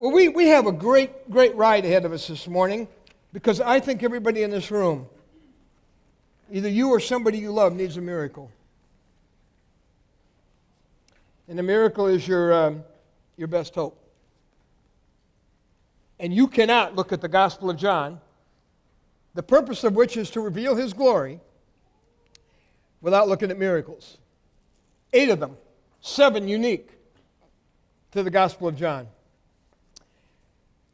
Well, we have a great ride ahead of us this morning because I think everybody in this room, either you or somebody you love, needs a miracle. And the miracle is your best hope. And you cannot look at the Gospel of John, the purpose of which is to reveal his glory, without looking at miracles. 8 of them, 7 unique to the Gospel of John.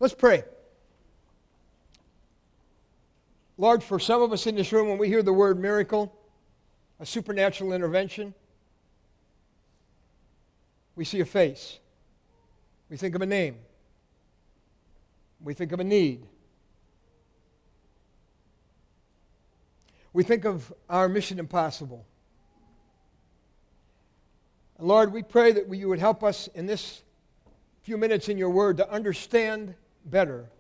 Let's pray. Lord, for some of us in this room, when we hear the word miracle, a supernatural intervention, we see a face. We think of a name. We think of a need. We think of our mission impossible. And Lord, we pray that you would help us in this few minutes in your word to understand better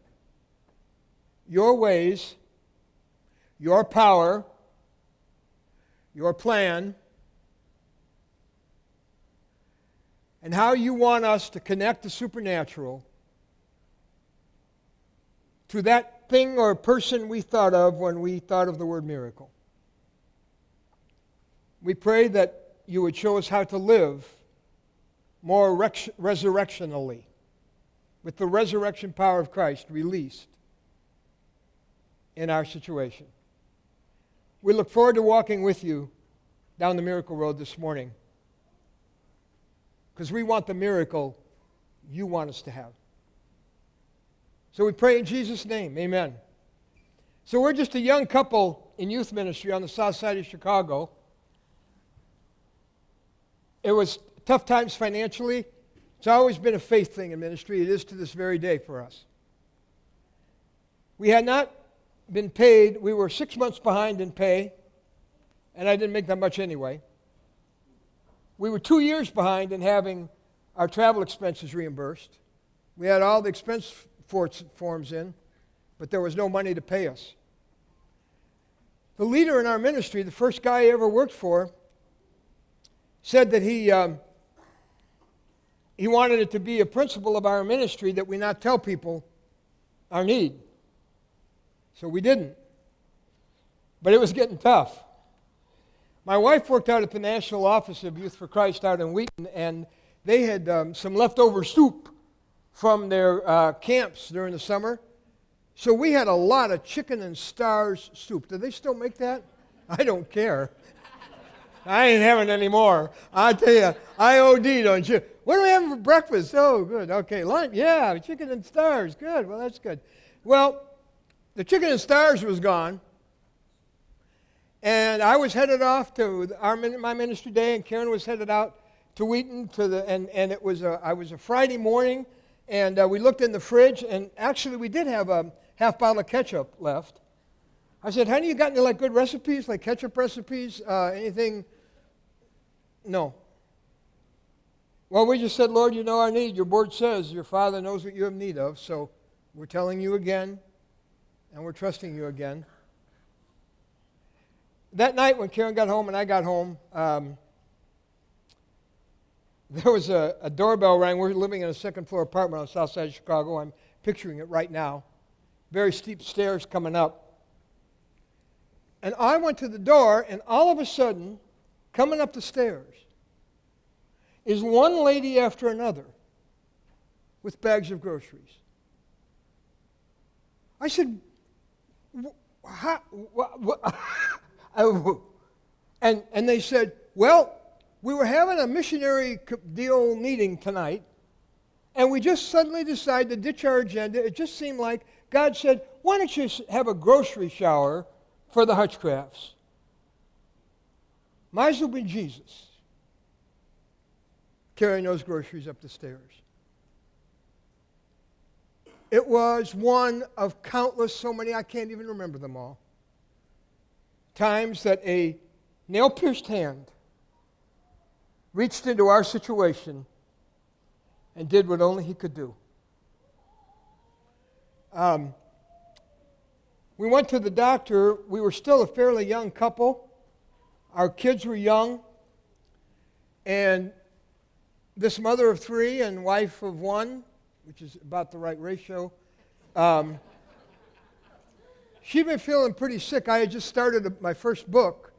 your ways, your power, your plan, and how you want us to connect the supernatural to that thing or person we thought of when we thought of the word miracle. We pray that you would show us how to live more resurrectionally, with the resurrection power of Christ released in our situation. We look forward to walking with you down the miracle road this morning, because we want the miracle you want us to have. So we pray in Jesus' name, amen. So we're just a young couple in youth ministry on the south side of Chicago. It was tough times financially. It's always been a faith thing in ministry. It is to this very day for us. We had not been paid. We were 6 months behind in pay, and I didn't make that much anyway. We were 2 years behind in having our travel expenses reimbursed. We had all the expense forms in, but there was no money to pay us. The leader in our ministry, the first guy I ever worked for, said that he wanted it to be a principle of our ministry that we not tell people our need. So we didn't. But it was getting tough. My wife worked out at the National Office of Youth for Christ out in Wheaton, and they had some leftover soup from their camps during the summer. So we had a lot of chicken and stars soup. Do they still make that? I don't care. I ain't having any more. I tell you, I OD'd on you. What are we having for breakfast? Oh, good. Okay, lunch. Yeah, chicken and stars. Good. Well, that's good. Well, the chicken and stars was gone, and I was headed off to my ministry day, and Karen was headed out to Wheaton and it was a Friday morning, and we looked in the fridge, and actually we did have a half bottle of ketchup left. I said, honey, you got any good recipes, like ketchup recipes, anything? No. Well, we just said, Lord, you know our need. Your word says your Father knows what you have need of, so we're telling you again, and we're trusting you again. That night when Karen got home and I got home, there was a doorbell rang. We're living in a second-floor apartment on the south side of Chicago. I'm picturing it right now. Very steep stairs coming up. And I went to the door, and all of a sudden, coming up the stairs, is one lady after another with bags of groceries. I said, and they said, well, we were having a missionary deal meeting tonight, and we just suddenly decided to ditch our agenda. It just seemed like God said, why don't you have a grocery shower for the Hutchcrafts? Might as well be Jesus carrying those groceries up the stairs. It was one of countless, so many I can't even remember them all, times that a nail-pierced hand reached into our situation and did what only he could do. We went to the doctor. We were still a fairly young couple. Our kids were young, and this mother of 3 and wife of 1 which is about the right ratio. She'd been feeling pretty sick. I had just started my first book,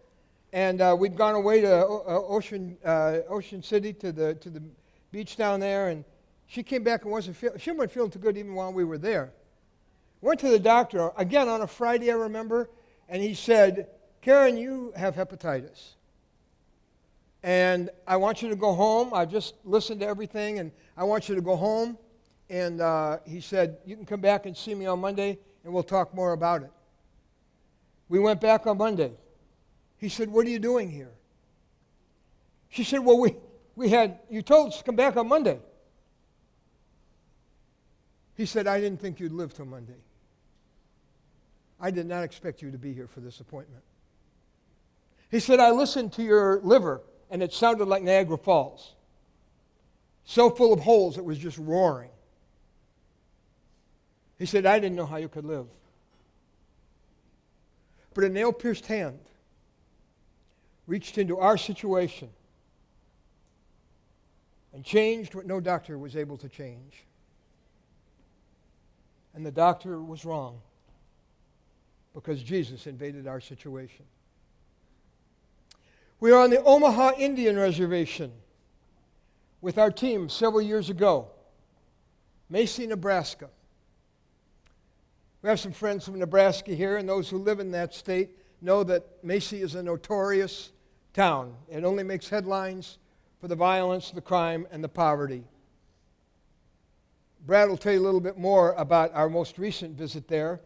and we'd gone away to Ocean City to the beach down there, and she came back and she wasn't feeling too good even while we were there. Went to the doctor, again on a Friday, I remember, and he said, Karen, you have hepatitis. And I want you to go home. I just listened to everything, and I want you to go home. And he said, you can come back and see me on Monday, and we'll talk more about it. We went back on Monday. He said, what are you doing here? She said, well, you told us to come back on Monday. He said, I didn't think you'd live till Monday. I did not expect you to be here for this appointment. He said, I listened to your liver, and it sounded like Niagara Falls. So full of holes, it was just roaring. He said, I didn't know how you could live. But a nail-pierced hand reached into our situation and changed what no doctor was able to change. And the doctor was wrong because Jesus invaded our situation. We are on the Omaha Indian Reservation with our team several years ago, Macy, Nebraska. We have some friends from Nebraska here, and those who live in that state know that Macy is a notorious town. It only makes headlines for the violence, the crime, and the poverty. Brad will tell you a little bit more about our most recent visit there.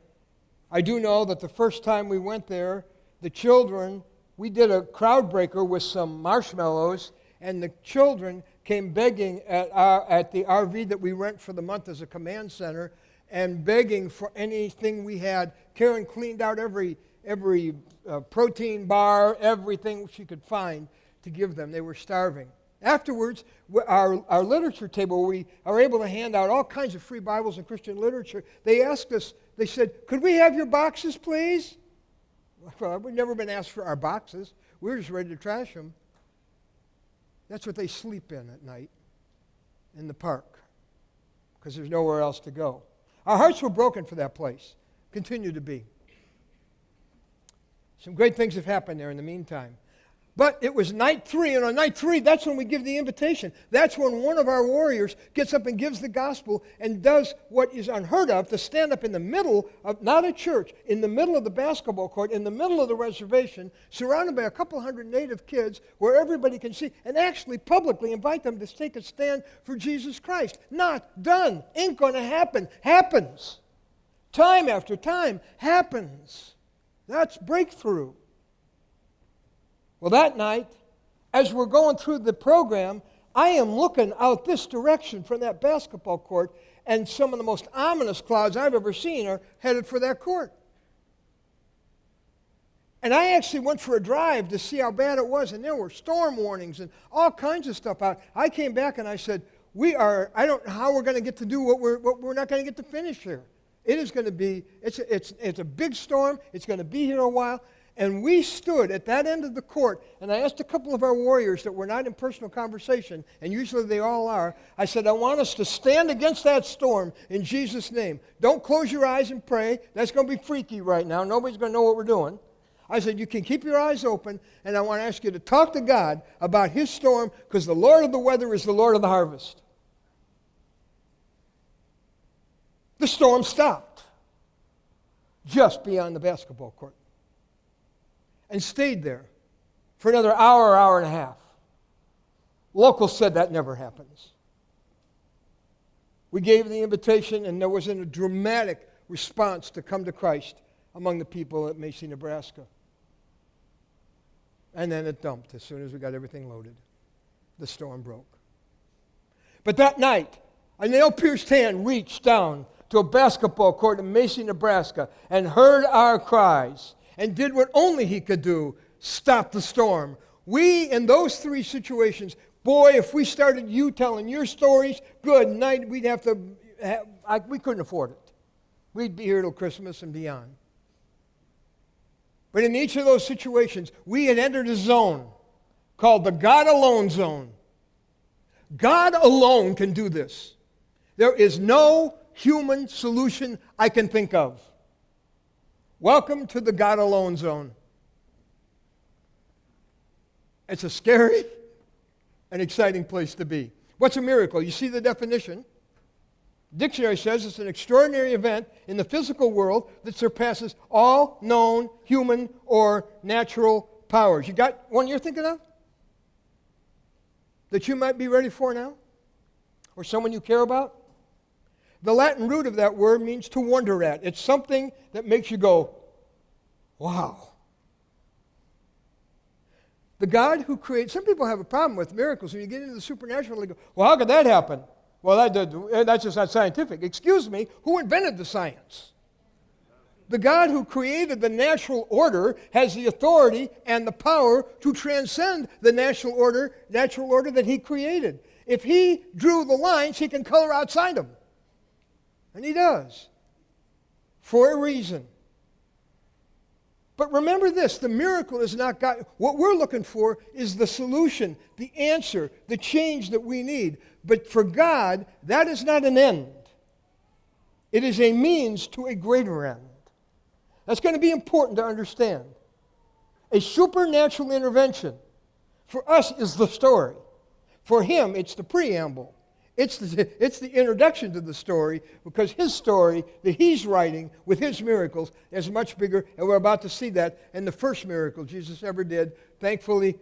I do know that the first time we went there, the children, we did a crowd breaker with some marshmallows, and the children came begging at the RV that we rent for the month as a command center, and begging for anything we had. Karen cleaned out every protein bar, everything she could find to give them. They were starving. Afterwards, our literature table, we are able to hand out all kinds of free Bibles and Christian literature. They asked us, they said, could we have your boxes, please? Well, we've never been asked for our boxes. We were just ready to trash them. That's what they sleep in at night, in the park, because there's nowhere else to go. Our hearts were broken for that place, continue to be. Some great things have happened there in the meantime. But it was night 3, and on night 3, that's when we give the invitation. That's when one of our warriors gets up and gives the gospel and does what is unheard of, to stand up in the middle of, not a church, in the middle of the basketball court, in the middle of the reservation, surrounded by a couple hundred native kids where everybody can see, and actually publicly invite them to take a stand for Jesus Christ. Not done. Ain't going to happen. Happens. Time after time happens. That's breakthrough. Well, that night, as we're going through the program, I am looking out this direction from that basketball court, and some of the most ominous clouds I've ever seen are headed for that court. And I actually went for a drive to see how bad it was, and there were storm warnings and all kinds of stuff out. I came back and I said, I don't know how we're going to get to do what we're not going to get to finish here. It is going to be, it's a big storm, it's going to be here a while. And we stood at that end of the court, and I asked a couple of our warriors that were not in personal conversation, and usually they all are, I said, I want us to stand against that storm in Jesus' name. Don't close your eyes and pray. That's going to be freaky right now. Nobody's going to know what we're doing. I said, you can keep your eyes open, and I want to ask you to talk to God about His storm, because the Lord of the weather is the Lord of the harvest. The storm stopped just beyond the basketball court, and stayed there for another hour, hour and a half. Locals said that never happens. We gave the invitation, and there was a dramatic response to come to Christ among the people at Macy, Nebraska. And then it dumped as soon as we got everything loaded. The storm broke. But that night, a nail-pierced hand reached down to a basketball court in Macy, Nebraska, and heard our cries, and did what only He could do, stop the storm. We, in those 3 situations, boy, if we started you telling your stories, good night, we'd have to, we couldn't afford it. We'd be here till Christmas and beyond. But in each of those situations, we had entered a zone called the God alone zone. God alone can do this. There is no human solution I can think of. Welcome to the God alone zone. It's a scary and exciting place to be. What's a miracle? You see the definition. Dictionary says it's an extraordinary event in the physical world that surpasses all known human or natural powers. You got one you're thinking of? That you might be ready for now? Or someone you care about? The Latin root of that word means to wonder at. It's something that makes you go, wow. The God who created, some people have a problem with miracles. When you get into the supernatural, they go, well, how could that happen? Well, that's just not scientific. Excuse me, who invented the science? The God who created the natural order has the authority and the power to transcend the natural order that he created. If he drew the lines, he can color outside them. And he does. For a reason. But remember this, the miracle is not God. What we're looking for is the solution, the answer, the change that we need. But for God, that is not an end. It is a means to a greater end. That's going to be important to understand. A supernatural intervention for us is the story. For him, it's the preamble. It's the introduction to the story, because his story that he's writing with his miracles is much bigger, and we're about to see that in the first miracle Jesus ever did, thankfully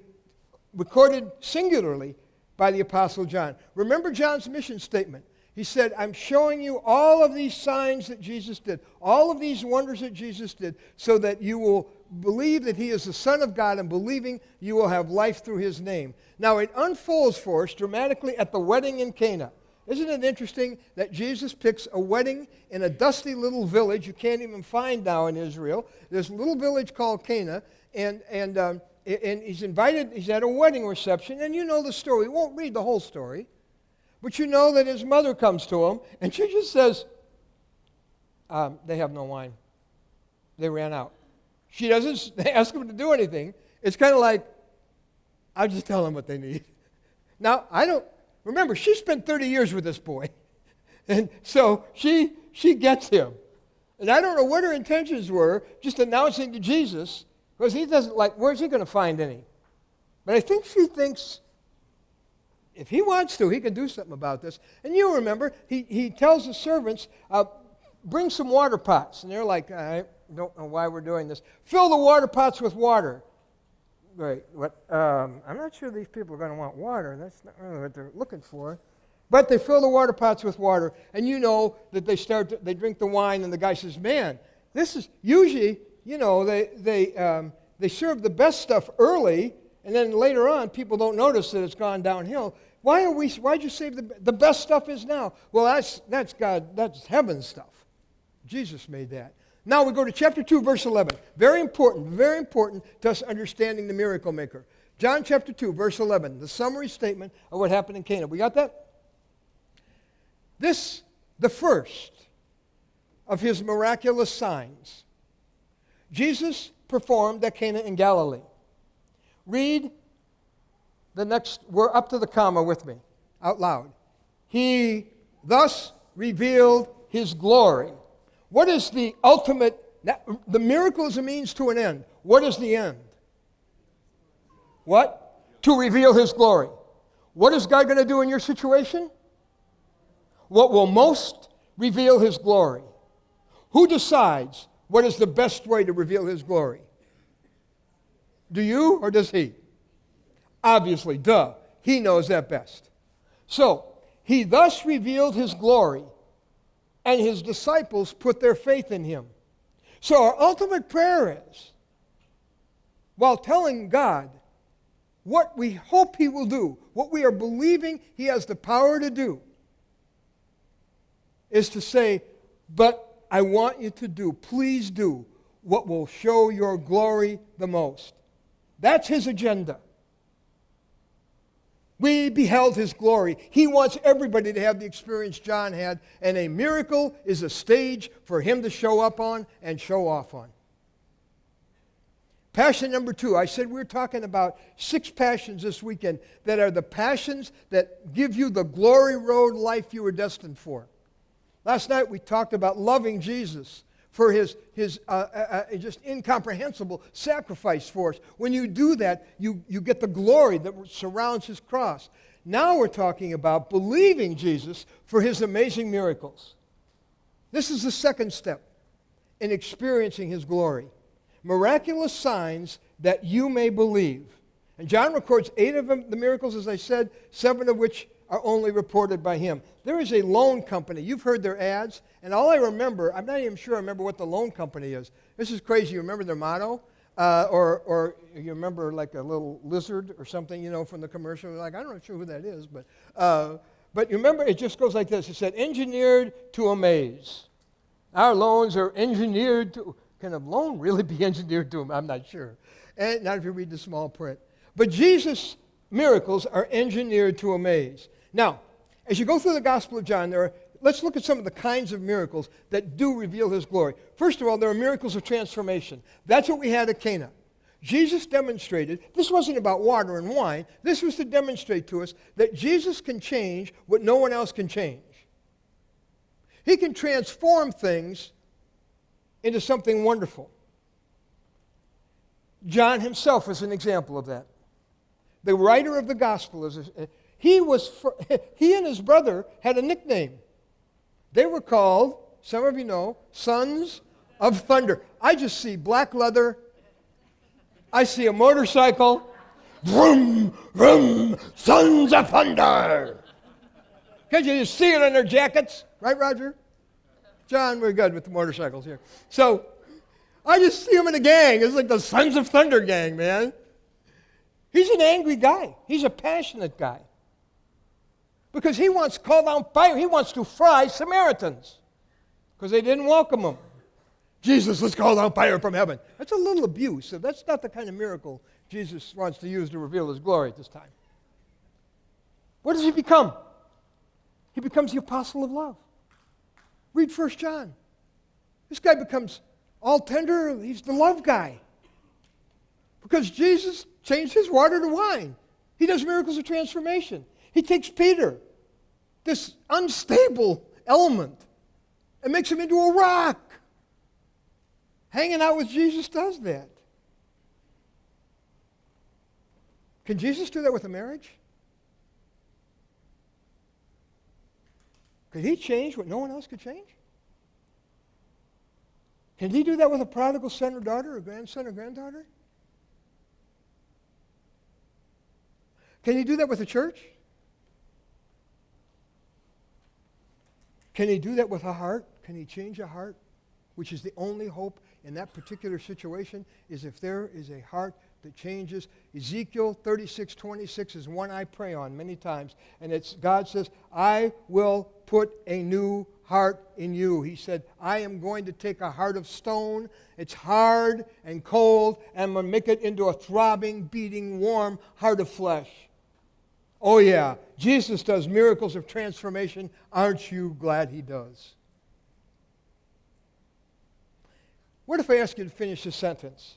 recorded singularly by the Apostle John. Remember John's mission statement. He said, I'm showing you all of these signs that Jesus did, all of these wonders that Jesus did, so that you will believe that he is the Son of God, and believing you will have life through his name. Now it unfolds for us dramatically at the wedding in Cana. Isn't it interesting that Jesus picks a wedding in a dusty little village you can't even find now in Israel? There's a little village called Cana, and he's invited, he's at a wedding reception, and you know the story. We won't read the whole story, but you know that his mother comes to him, and she just says, they have no wine. They ran out. She doesn't ask him to do anything. It's kind of like, I'll just tell them what they need. Now, remember, she spent 30 years with this boy. And so she gets him. And I don't know what her intentions were, just announcing to Jesus, because he doesn't where's he going to find any? But I think she thinks, if he wants to, he can do something about this. And you remember, he tells the servants, bring some water pots. And they're like, I don't know why we're doing this. Fill the water pots with water. Right. I'm not sure these people are going to want water. That's not really what they're looking for. But they fill the water pots with water, and you know that they drink the wine, and the guy says, man, this is, usually, you know, they serve the best stuff early, and then later on, people don't notice that it's gone downhill. Why'd you save the best stuff is now? Well, that's God, that's heaven stuff. Jesus made that. Now we go to chapter 2, verse 11. Very important to us understanding the miracle maker. John chapter 2, verse 11, the summary statement of what happened in Cana. We got that? This, the first of his miraculous signs, Jesus performed at Cana in Galilee. Read the next, we're up to the comma with me, out loud. He thus revealed his glory. What is the ultimate, the miracle is a means to an end. What is the end? What? To reveal his glory. What is God going to do in your situation? What will most reveal his glory? Who decides what is the best way to reveal his glory? Do you or does he? Obviously, duh. He knows that best. So, he thus revealed his glory, and his disciples put their faith in him. So our ultimate prayer is, while telling God what we hope he will do, what we are believing he has the power to do, is to say, but I want you to do, please do, what will show your glory the most. That's his agenda. We beheld his glory. He wants everybody to have the experience John had, and a miracle is a stage for him to show up on and show off on. Passion number 2. I said we're talking about 6 passions this weekend that are the passions that give you the glory road life you were destined for. Last night we talked about loving Jesus for his just incomprehensible sacrifice for us. When you do that, you get the glory that surrounds his cross. Now we're talking about believing Jesus for his amazing miracles. This is the second step in experiencing his glory. Miraculous signs that you may believe. And John records 8 of them, the miracles, as I said, 7 of which are only reported by him. There is a loan company. You've heard their ads, and all I remember, I'm not even sure I remember what the loan company is. This is crazy. You remember their motto? Or you remember like a little lizard or something, from the commercial? Like, I'm not sure who that is, but you remember it just goes like this. It said, engineered to amaze. Our loans are engineered to... Can a loan really be engineered to them? I'm not sure. And not if you read the small print. But Jesus' miracles are engineered to amaze. Now, as you go through the Gospel of John, let's look at some of the kinds of miracles that do reveal his glory. First of all, there are miracles of transformation. That's what we had at Cana. Jesus demonstrated, this wasn't about water and wine, this was to demonstrate to us that Jesus can change what no one else can change. He can transform things into something wonderful. John himself is an example of that. The writer of the gospel he and his brother had a nickname. They were called, some of you know, Sons of Thunder. I just see black leather. I see a motorcycle. Vroom, vroom, Sons of Thunder. Can't you just see it on their jackets? Right, Roger? John, we're good with the motorcycles here. So, I just see him in a gang. It's like the Sons of Thunder gang, man. He's an angry guy. He's a passionate guy. Because he wants to call down fire. He wants to fry Samaritans. Because they didn't welcome him. Jesus, let's call down fire from heaven. That's a little abuse. So that's not the kind of miracle Jesus wants to use to reveal his glory at this time. What does he become? He becomes the apostle of love. Read 1 John. This guy becomes all tender. He's the love guy. Because Jesus changed his water to wine. He does miracles of transformation. He takes Peter, this unstable element, and makes him into a rock. Hanging out with Jesus does that. Can Jesus do that with a marriage? Could he change what no one else could change? Can he do that with a prodigal son or daughter, or grandson or granddaughter? Can he do that with a church? Can he do that with a heart? Can he change a heart? Which is the only hope in that particular situation, is if there is a heart that changes. Ezekiel 36:26 is one I pray on many times. And it's God says, I will put a new heart in you. He said, I am going to take a heart of stone. It's hard and cold, and I'm going to make it into a throbbing, beating, warm heart of flesh. Oh yeah, Jesus does miracles of transformation. Aren't you glad he does? What if I ask you to finish this sentence?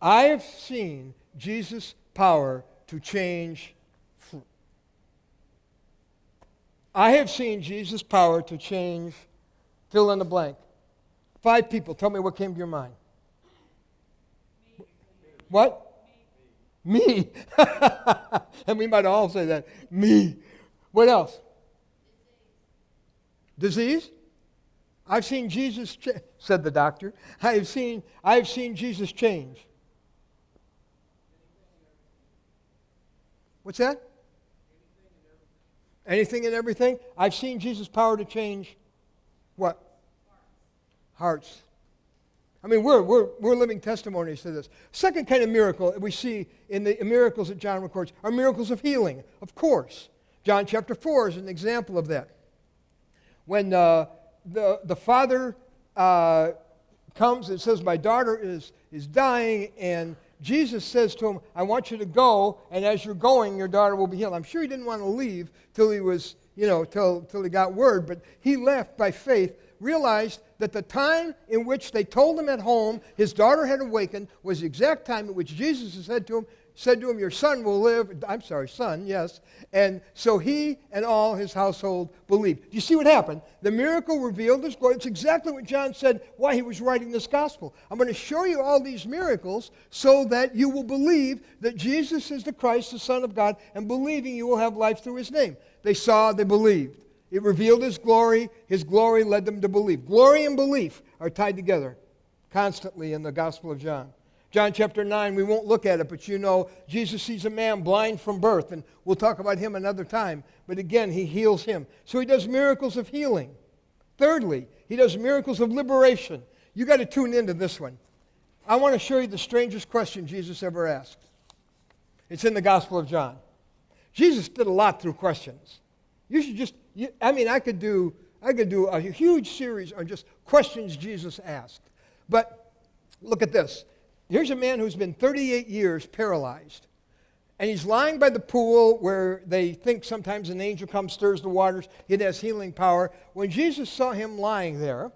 I have seen Jesus' power to change. I have seen Jesus' power to change, fill in the blank. 5 people, tell me what came to your mind. Me. What? Me. And we might all say that. Me. What else? Disease? I've seen Jesus, said the doctor. I've seen Jesus change. What's that? Anything and everything? I've seen Jesus' power to change what? Hearts. I mean, we're living testimonies to this. Second kind of miracle we see in the miracles that John records are miracles of healing, of course. John chapter 4 is an example of that. When the father comes and says, my daughter is dying, and Jesus says to him, I want you to go, and as you're going, your daughter will be healed. I'm sure he didn't want to leave till he was till he got word. But he left by faith, realized that the time in which they told him at home his daughter had awakened was the exact time at which Jesus had said to him, your son will live. I'm sorry, son, yes. And so he and all his household believed. Do you see what happened? The miracle revealed his glory. It's exactly what John said why he was writing this gospel. I'm going to show you all these miracles so that you will believe that Jesus is the Christ, the Son of God, and believing you will have life through his name. They saw, they believed. It revealed his glory. His glory led them to believe. Glory and belief are tied together constantly in the Gospel of John. John chapter 9, we won't look at it, but Jesus sees a man blind from birth, and we'll talk about him another time. But again, he heals him. So he does miracles of healing. Thirdly, he does miracles of liberation. You got to tune into this one. I want to show you the strangest question Jesus ever asked. It's in the Gospel of John. Jesus did a lot through questions. You should just, I could do a huge series on just questions Jesus asked. But look at this. Here's a man who's been 38 years paralyzed. And he's lying by the pool where they think sometimes an angel comes, stirs the waters. It has healing power. When Jesus saw him lying there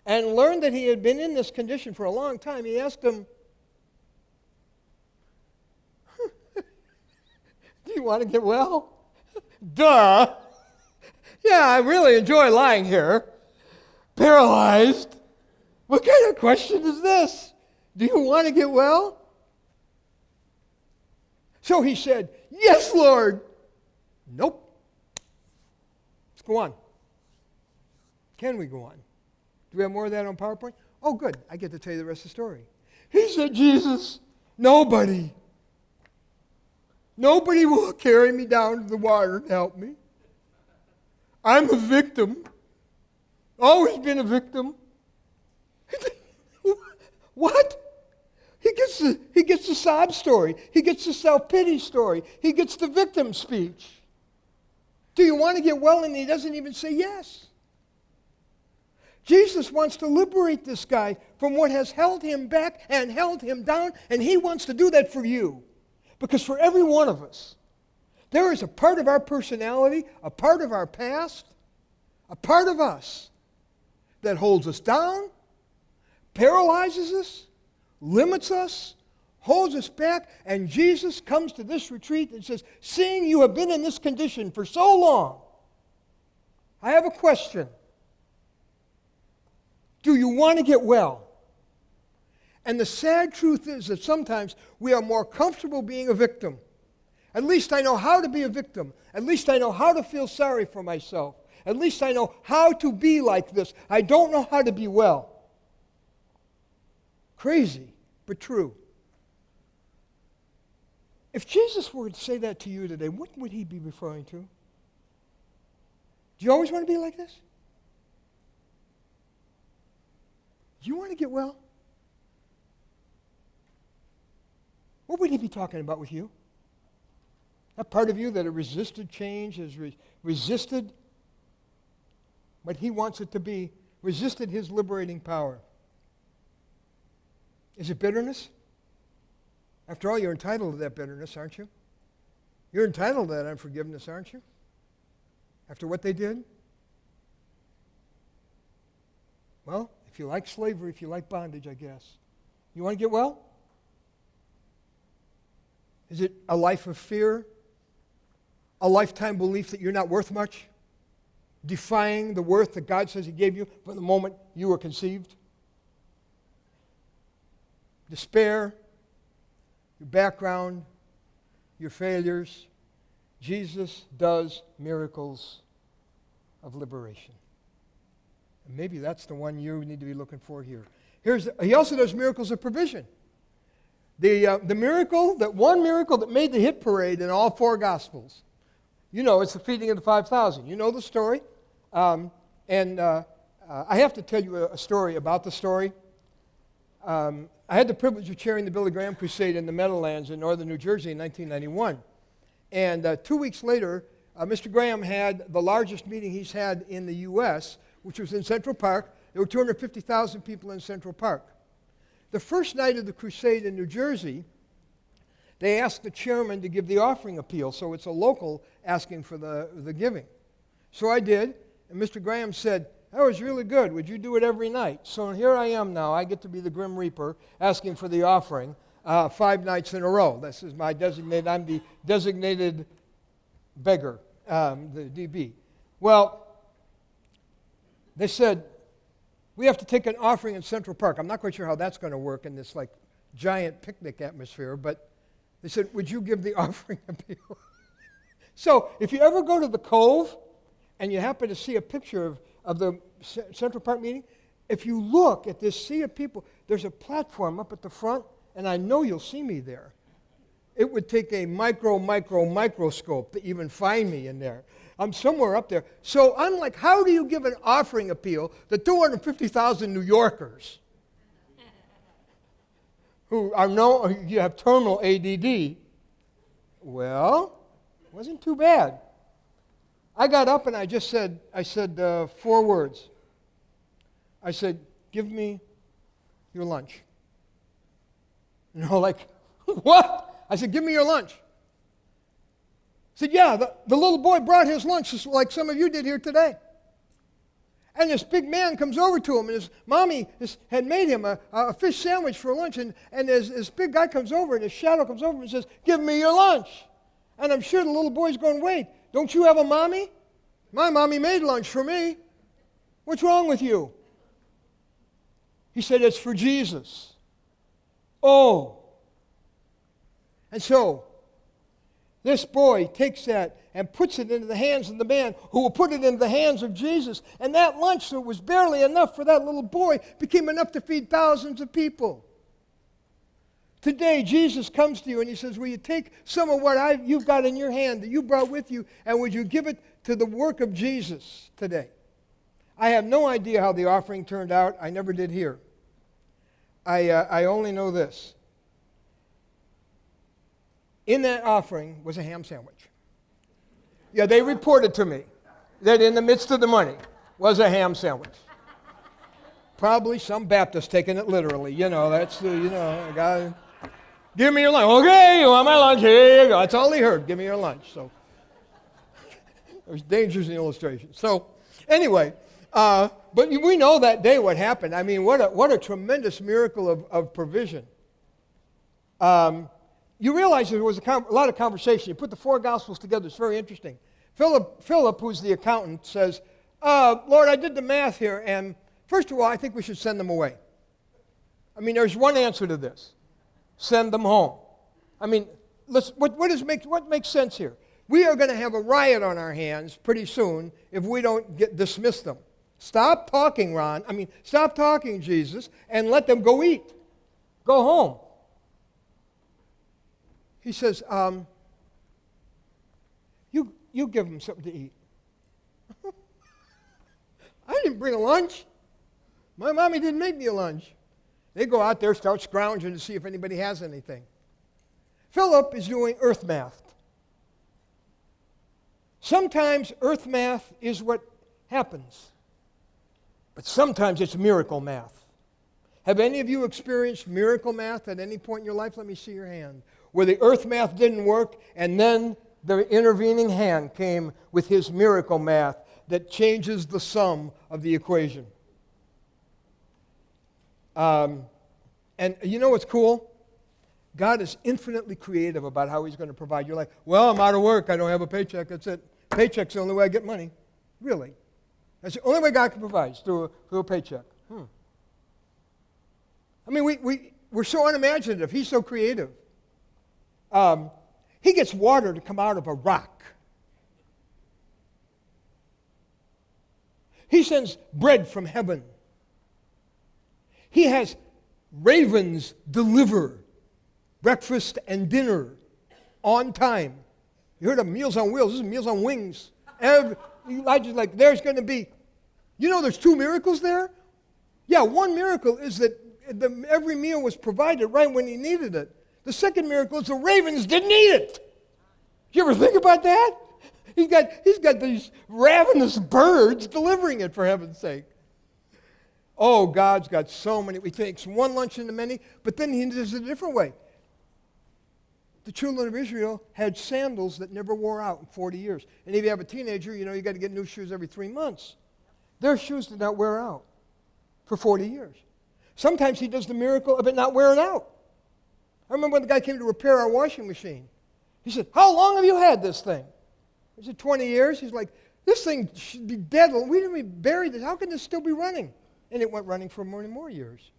and learned that he had been in this condition for a long time, he asked him, do you want to get well? Duh. Yeah, I really enjoy lying here, paralyzed. What kind of question is this? Do you want to get well? So he said, yes, Lord. Nope. Let's go on. Can we go on? Do we have more of that on PowerPoint? Oh, good. I get to tell you the rest of the story. He said, Jesus, nobody will carry me down to the water and help me. I'm a victim. Always been a victim. What? He gets the sob story. He gets the self-pity story. He gets the victim speech. Do you want to get well? And he doesn't even say yes. Jesus wants to liberate this guy from what has held him back and held him down, and he wants to do that for you. Because for every one of us, there is a part of our personality, a part of our past, a part of us that holds us down, paralyzes us, limits us, holds us back, and Jesus comes to this retreat and says, seeing you have been in this condition for so long, I have a question. Do you want to get well? And the sad truth is that sometimes we are more comfortable being a victim. At least I know how to be a victim. At least I know how to feel sorry for myself. At least I know how to be like this. I don't know how to be well. Crazy, but true. If Jesus were to say that to you today, what would he be referring to? Do you always want to be like this? Do you want to get well? What would he be talking about with you? That part of you that has resisted change, has resisted what he wants it to be, resisted his liberating power. Is it bitterness? After all, you're entitled to that bitterness, aren't you? You're entitled to that unforgiveness, aren't you? After what they did? Well, if you like slavery, if you like bondage, I guess. You want to get well? Is it a life of fear? A lifetime belief that you're not worth much? Defying the worth that God says he gave you from the moment you were conceived? Despair, your background, your failures. Jesus does miracles of liberation. And maybe that's the one you need to be looking for here. He also does miracles of provision. The one miracle that made the hit parade in all four Gospels. It's the feeding of the 5,000. You know the story. I have to tell you a story about the story. I had the privilege of chairing the Billy Graham Crusade in the Meadowlands in northern New Jersey in 1991. And 2 weeks later, Mr. Graham had the largest meeting he's had in the U.S., which was in Central Park. There were 250,000 people in Central Park. The first night of the crusade in New Jersey, they asked the chairman to give the offering appeal, so it's a local asking for the giving. So I did, and Mr. Graham said, that was really good. Would you do it every night? So here I am now. I get to be the Grim Reaper asking for the offering 5 nights in a row. This is my designated, I'm the designated beggar, the DB. Well, they said, we have to take an offering in Central Park. I'm not quite sure how that's going to work in this like giant picnic atmosphere, but they said, would you give the offering appeal? So if you ever go to the Cove and you happen to see a picture of the Central Park meeting, if you look at this sea of people, there's a platform up at the front, and I know you'll see me there. It would take a microscope to even find me in there. I'm somewhere up there. So I'm like, how do you give an offering appeal to 250,000 New Yorkers who you have terminal ADD? Well, it wasn't too bad. I got up and I said 4 words. I said, give me your lunch. Like, what? I said, give me your lunch. I said, yeah, the little boy brought his lunch just like some of you did here today. And this big man comes over to him, and his mommy had made him a fish sandwich for lunch, and this big guy comes over, and his shadow comes over and says, give me your lunch. And I'm sure the little boy's going, wait, don't you have a mommy? My mommy made lunch for me. What's wrong with you? He said, it's for Jesus. Oh. And so, this boy takes that and puts it into the hands of the man who will put it into the hands of Jesus. And that lunch that was barely enough for that little boy became enough to feed thousands of people. Today, Jesus comes to you and he says, will you take some of what you've got in your hand that you brought with you, and would you give it to the work of Jesus today? I have no idea how the offering turned out. I never did hear. I only know this. In that offering was a ham sandwich. Yeah, they reported to me that in the midst of the money was a ham sandwich. Probably some Baptist taking it literally. That's the, guy. Give me your lunch. Okay, you want my lunch? Here you go. That's all he heard. Give me your lunch. So there's dangers in the illustration. So anyway, but we know that day what happened. I mean, what a tremendous miracle of provision. You realize there was a lot of conversation. You put the 4 Gospels together. It's very interesting. Philip, who's the accountant, says, Lord, I did the math here, and first of all, I think we should send them away. I mean, there's one answer to this. Send them home. I mean, what makes sense here? We are going to have a riot on our hands pretty soon if we don't dismiss them. Stop talking, Ron. I mean, stop talking, Jesus, and let them go eat. Go home. He says, you give them something to eat. I didn't bring a lunch. My mommy didn't make me a lunch. They go out there, start scrounging to see if anybody has anything. Philip is doing earth math. Sometimes earth math is what happens, but sometimes it's miracle math. Have any of you experienced miracle math at any point in your life? Let me see your hand. Where the earth math didn't work, and then the intervening hand came with his miracle math that changes the sum of the equation. And you know what's cool? God is infinitely creative about how he's going to provide. You're like, well, I'm out of work. I don't have a paycheck. That's it. Paycheck's the only way I get money. Really. That's the only way God can provide is through a paycheck. I mean, we're so unimaginative. He's so creative. He gets water to come out of a rock. He sends bread from heaven. He has ravens deliver breakfast and dinner on time. You heard of Meals on Wheels. This is Meals on Wings. Elijah's like, there's going to be, there's 2 miracles there? Yeah, one miracle is that every meal was provided right when he needed it. The second miracle is the ravens didn't eat it. You ever think about that? He's got these ravenous birds delivering it, for heaven's sake. Oh, God's got so many. He takes one lunch into many, but then he does it a different way. the children of Israel had sandals that never wore out in 40 years. And if you have a teenager, you know you got to get new shoes every 3 months. Their shoes did not wear out for 40 years. Sometimes he does the miracle of it not wearing out. I remember when the guy came to repair our washing machine. He said, how long have you had this thing? I said, 20 years. He's like, this thing should be dead. We didn't even bury this. How can this still be running? And it went running for more and more years.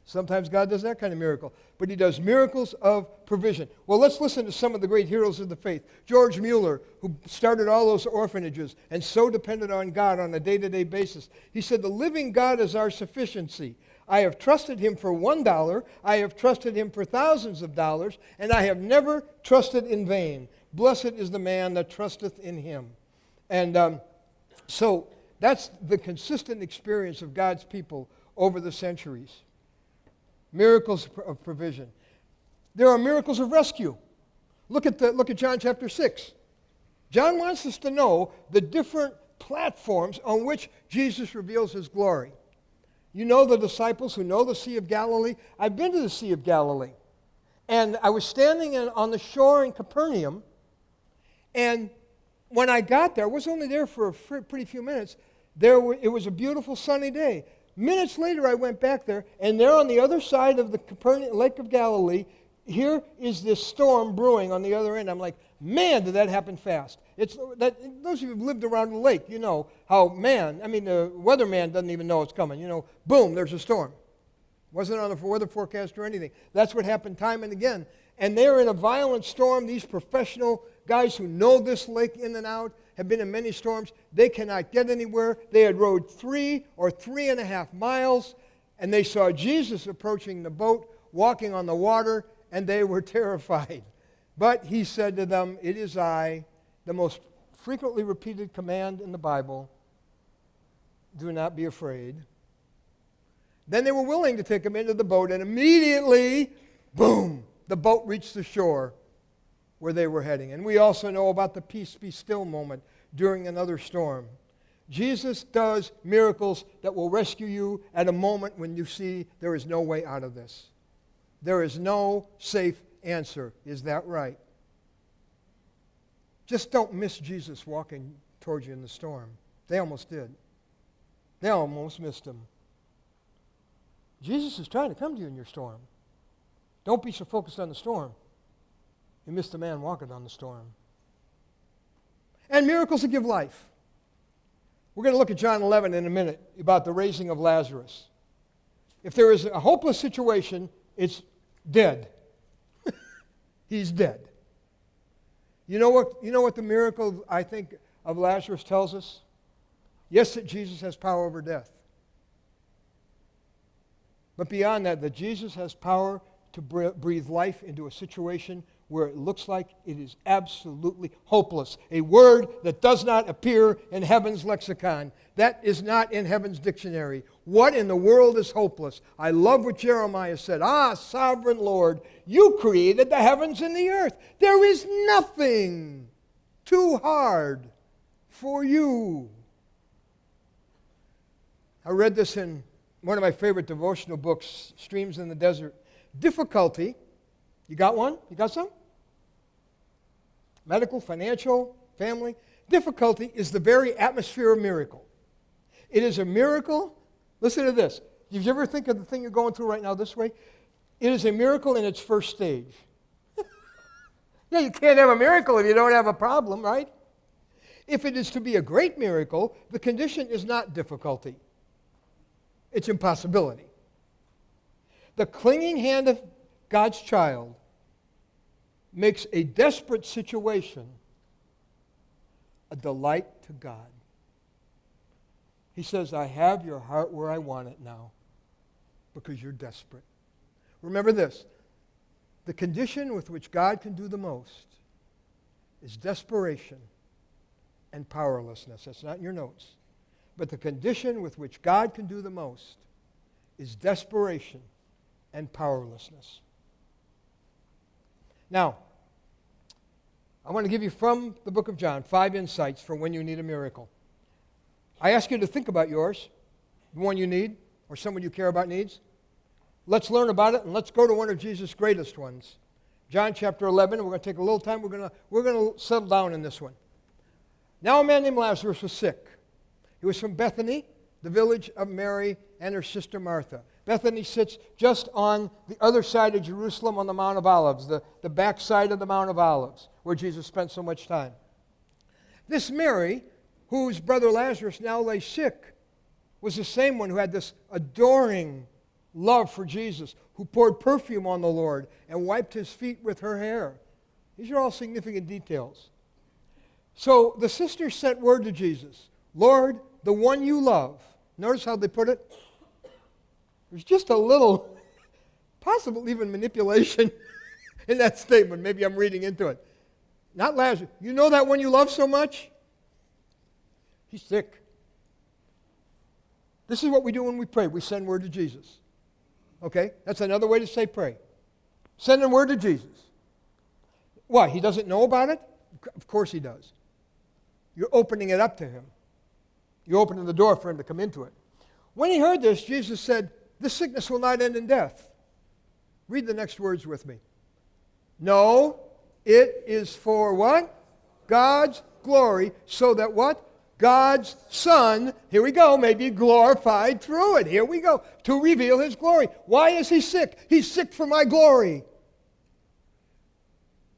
Sometimes God does that kind of miracle. But he does miracles of provision. Well, let's listen to some of the great heroes of the faith. George Mueller, who started all those orphanages and so depended on God on a day-to-day basis. He said, the living God is our sufficiency. I have trusted him for $1. I have trusted him for thousands of dollars, and I have never trusted in vain. Blessed is the man that trusteth in him. And so that's the consistent experience of God's people over the centuries. Miracles of provision. There are miracles of rescue. Look at John chapter 6. John wants us to know the different platforms on which Jesus reveals his glory. You know the disciples who know the Sea of Galilee. I've been to the Sea of Galilee. And I was standing on the shore in Capernaum, and when I got there, I was only there for a pretty few minutes. It was a beautiful sunny day. Minutes later, I went back there, and there on the other side of the Lake of Galilee, here is this storm brewing on the other end. I'm like, man, did that happen fast. Those of you who've lived around the lake, you know how, the weatherman doesn't even know it's coming. You know, boom, there's a storm. Wasn't on the weather forecast or anything. That's what happened time and again. And they're in a violent storm. These professional guys who know this lake in and out have been in many storms. They cannot get anywhere. They had rowed 3 or 3.5 miles, and they saw Jesus approaching the boat, walking on the water, and they were terrified. But he said to them, it is I, the most frequently repeated command in the Bible, do not be afraid. Then they were willing to take him into the boat, and immediately, boom, the boat reached the shore where they were heading. And we also know about the peace be still moment during another storm. Jesus does miracles that will rescue you at a moment when you see there is no way out of this. There is no safe answer. Is that right? Just don't miss Jesus walking towards you in the storm. They almost did. They almost missed him. Jesus is trying to come to you in your storm. Don't be so focused on the storm. You miss the man walking on the storm. And miracles that give life. We're going to look at John 11 in a minute about the raising of Lazarus. If there is a hopeless situation, it's dead. He's dead. You know what the miracle, I think, of Lazarus tells us? Yes, that Jesus has power over death. But beyond that Jesus has power to breathe life into a situation where it looks like it is absolutely hopeless. A word that does not appear in heaven's lexicon. That is not in heaven's dictionary. What in the world is hopeless? I love what Jeremiah said. Ah, sovereign Lord, you created the heavens and the earth. There is nothing too hard for you. I read this in one of my favorite devotional books, Streams in the Desert. Difficulty, you got one? You got some? Medical, financial, family. Difficulty is the very atmosphere of miracle. It is a miracle. Listen to this. Did you ever think of the thing you're going through right now this way? It is a miracle in its first stage. Yeah, you can't have a miracle if you don't have a problem, right? If it is to be a great miracle, the condition is not difficulty. It's impossibility. The clinging hand of God's child makes a desperate situation a delight to God. He says, I have your heart where I want it now because you're desperate. Remember this. The condition with which God can do the most is desperation and powerlessness. That's not in your notes. But the condition with which God can do the most is desperation and powerlessness. Now, I want to give you from the book of John 5 insights for when you need a miracle. I ask you to think about yours, the one you need, or someone you care about needs. Let's learn about it, and let's go to one of Jesus' greatest ones, John chapter 11. We're going to take a little time. We're going to settle down in this one. Now a man named Lazarus was sick. He was from Bethany, the village of Mary and her sister Martha. Bethany sits just on the other side of Jerusalem on the Mount of Olives, the back side of the Mount of Olives, where Jesus spent so much time. This Mary, whose brother Lazarus now lay sick, was the same one who had this adoring love for Jesus, who poured perfume on the Lord and wiped his feet with her hair. These are all significant details. So the sisters sent word to Jesus, Lord, the one you love. Notice how they put it? There's just a little, possible even manipulation in that statement. Maybe I'm reading into it. Not Lazarus. You know that one you love so much? He's sick. This is what we do when we pray. We send word to Jesus. Okay? That's another way to say pray. Send a word to Jesus. Why? He doesn't know about it? Of course he does. You're opening it up to him. You're opening the door for him to come into it. When he heard this, Jesus said, this sickness will not end in death. Read the next words with me. No, it is for what? God's glory, so that what? God's Son, here we go, may be glorified through it. Here we go, to reveal his glory. Why is he sick? He's sick for my glory.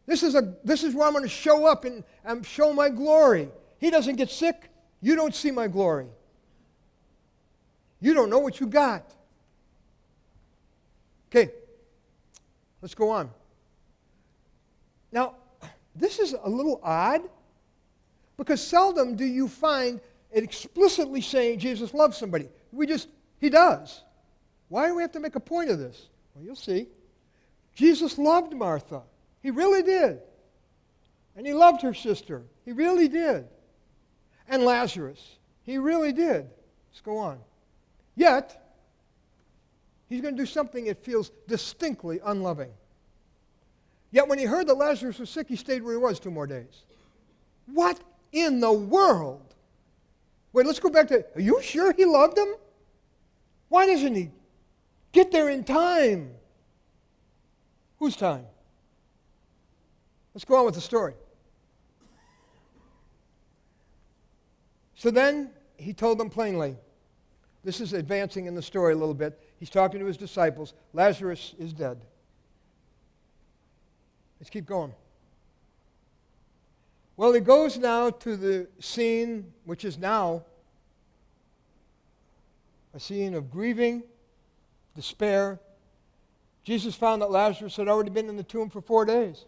This is where I'm going to show up and show my glory. He doesn't get sick. You don't see my glory. You don't know what you got. Okay, let's go on. Now, this is a little odd, because seldom do you find it explicitly saying Jesus loves somebody. He does. Why do we have to make a point of this? Well, you'll see. Jesus loved Martha. He really did. And he loved her sister. He really did. And Lazarus. He really did. Let's go on. Yet, he's going to do something that feels distinctly unloving. Yet when he heard that Lazarus was sick, he stayed where he was 2 more days. What in the world? Wait, let's go back to, are you sure he loved him? Why doesn't he get there in time? Whose time? Let's go on with the story. So then he told them plainly, this is advancing in the story a little bit. He's talking to his disciples. Lazarus is dead. Let's keep going. Well, he goes now to the scene, which is now a scene of grieving, despair. Jesus found that Lazarus had already been in the tomb for 4 days.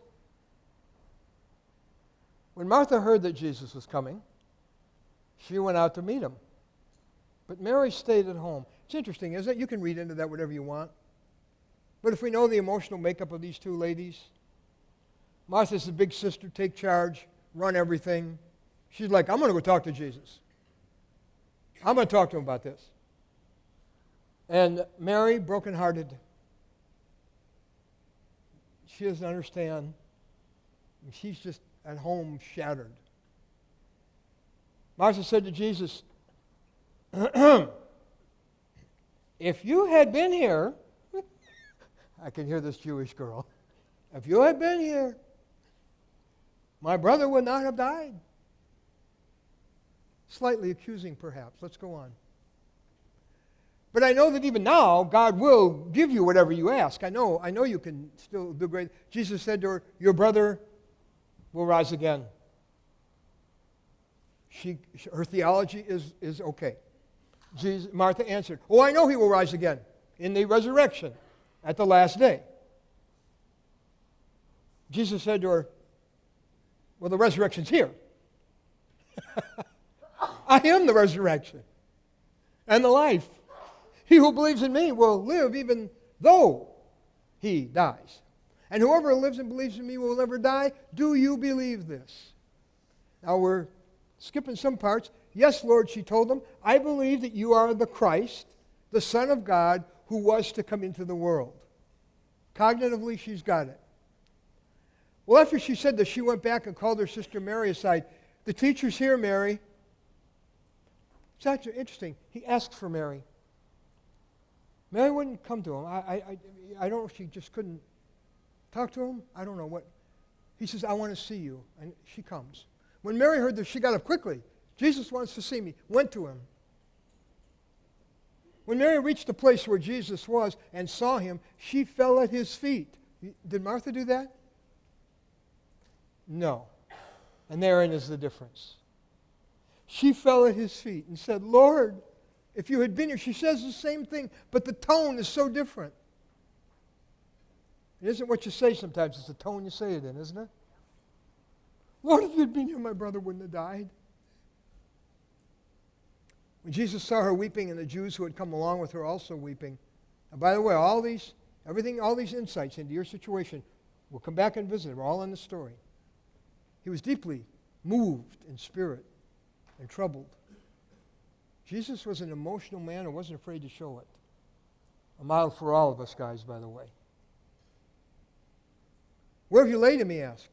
When Martha heard that Jesus was coming, she went out to meet him. But Mary stayed at home. It's interesting, isn't it? You can read into that whatever you want. But if we know the emotional makeup of these 2 ladies, Martha's the big sister, take charge, run everything. She's like, I'm going to go talk to Jesus. I'm going to talk to him about this. And Mary, brokenhearted, she doesn't understand. She's just at home shattered. Martha said to Jesus, if you had been here, I can hear this Jewish girl, if you had been here, my brother would not have died. Slightly accusing, perhaps. Let's go on. But I know that even now, God will give you whatever you ask. I know you can still do great. Jesus said to her, your brother will rise again. Her theology is okay. Martha answered, oh, I know he will rise again in the resurrection at the last day. Jesus said to her, well, the resurrection's here. I am the resurrection and the life. He who believes in me will live even though he dies. And whoever lives and believes in me will never die. Do you believe this? Now we're skipping some parts. Yes, Lord, she told him, I believe that you are the Christ, the Son of God, who was to come into the world. Cognitively, she's got it. Well, after she said this, she went back and called her sister Mary aside. The teacher's here, Mary. It's actually interesting. He asked for Mary. Mary wouldn't come to him. I don't know if she just couldn't Talk to him? I don't know what. He says, I want to see you. And she comes. When Mary heard this, she got up quickly. Jesus wants to see me. Went to him. When Mary reached the place where Jesus was and saw him, she fell at his feet. Did Martha do that? No. And therein is the difference. She fell at his feet and said, Lord, if you had been here. She says the same thing, but the tone is so different. It isn't what you say sometimes, it's the tone you say it in, isn't it? Lord, if you had been here, my brother wouldn't have died. When Jesus saw her weeping and the Jews who had come along with her also weeping, and by the way, all these insights into your situation, we'll come back and visit. We're all in the story. He was deeply moved in spirit and troubled. Jesus was an emotional man and wasn't afraid to show it. A model for all of us guys, by the way. Where have you laid him, he asked.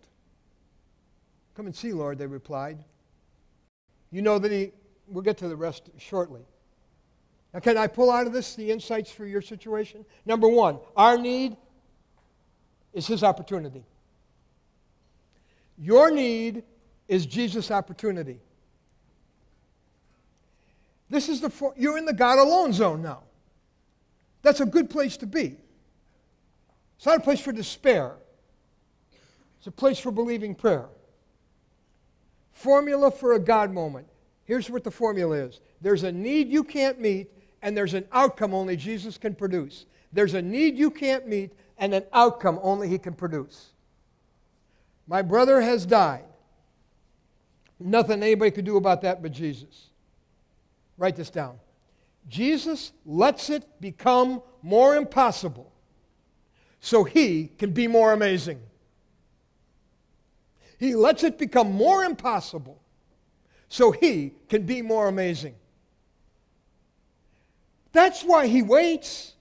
Come and see, Lord, they replied. You know that we'll get to the rest shortly. Now, can I pull out of this the insights for your situation? Number one, our need is his opportunity. Your need is Jesus' opportunity. You're in the God alone zone now. That's a good place to be. It's not a place for despair. It's a place for believing prayer. Formula for a God moment. Here's what the formula is. There's a need you can't meet, and there's an outcome only Jesus can produce. There's a need you can't meet, and an outcome only he can produce. My brother has died. Nothing anybody could do about that but Jesus. Write this down. Jesus lets it become more impossible so he can be more amazing. He lets it become more impossible so he can be more amazing. That's why he waits.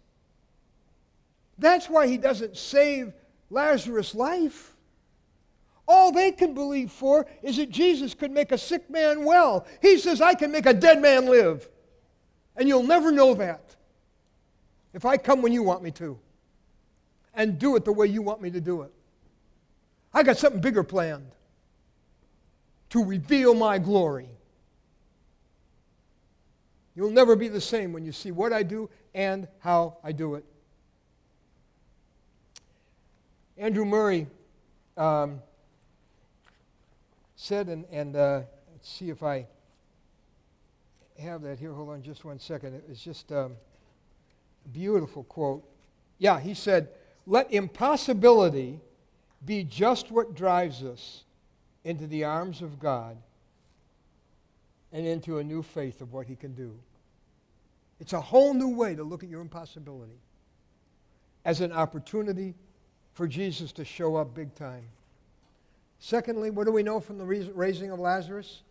That's why he doesn't save Lazarus' life. All they can believe for is that Jesus could make a sick man well. He says, I can make a dead man live. And you'll never know that if I come when you want me to and do it the way you want me to do it. I got something bigger planned to reveal my glory. You'll never be the same when you see what I do and how I do it. Andrew Murray said, and let's see if I have that here. Hold on just one second. It's just a beautiful quote. Yeah, he said, let impossibility be just what drives us into the arms of God and into a new faith of what he can do. It's a whole new way to look at your impossibility as an opportunity for Jesus to show up big time. Secondly, what do we know from the raising of Lazarus?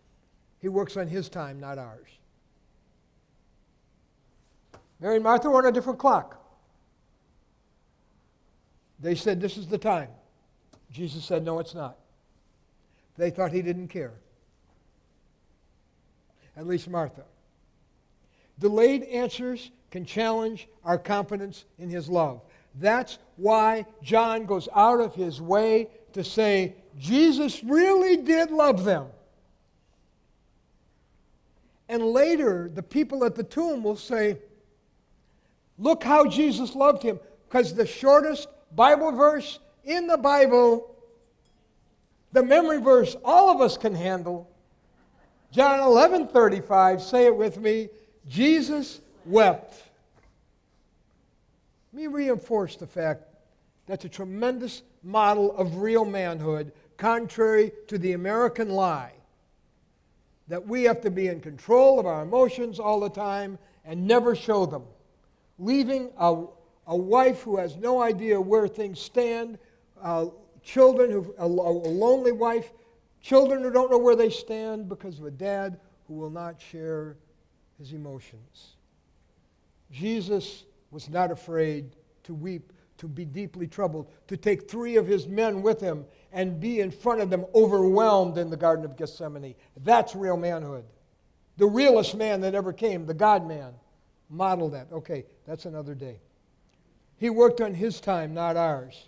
He works on his time, not ours. Mary and Martha were on a different clock. They said, this is the time. Jesus said, no, it's not. They thought he didn't care. At least Martha. Delayed answers can challenge our confidence in his love. That's why John goes out of his way to say, Jesus really did love them. And later, the people at the tomb will say, look how Jesus loved him. Because the shortest Bible verse in the Bible, the memory verse all of us can handle, John 11:35, say it with me, Jesus wept. Let me reinforce the fact that's a tremendous model of real manhood, contrary to the American lie that we have to be in control of our emotions all the time and never show them. Leaving a wife who has no idea where things stand, children, a lonely wife, children who don't know where they stand because of a dad who will not share his emotions. Jesus was not afraid to weep, to be deeply troubled, to take 3 of his men with him and be in front of them overwhelmed in the Garden of Gethsemane. That's real manhood. The realest man that ever came, the God-man, modeled that. Okay, that's another day. He worked on his time, not ours.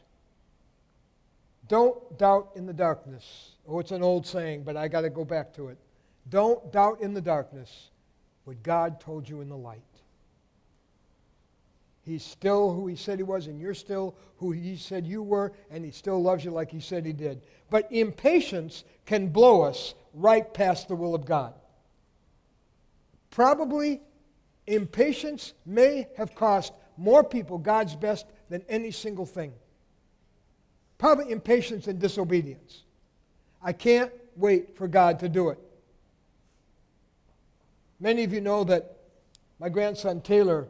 Don't doubt in the darkness. Oh, it's an old saying, but I got to go back to it. Don't doubt in the darkness what God told you in the light. He's still who he said he was, and you're still who he said you were, and he still loves you like he said he did. But impatience can blow us right past the will of God. Probably impatience may have cost more people God's best than any single thing. Probably impatience and disobedience. I can't wait for God to do it. Many of you know that my grandson Taylor,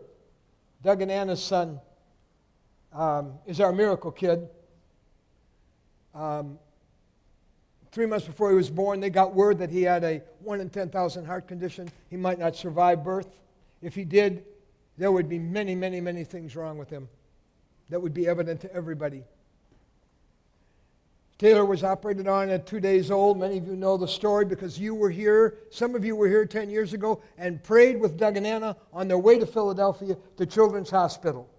Doug and Anna's son, is our miracle kid. 3 months before he was born, they got word that he had a 1 in 10,000 heart condition. He might not survive birth. If he did, there would be many, many, many things wrong with him that would be evident to everybody. Taylor was operated on at 2 days old. Many of you know the story because you were here. Some of you were here 10 years ago and prayed with Doug and Anna on their way to Philadelphia to Children's Hospital.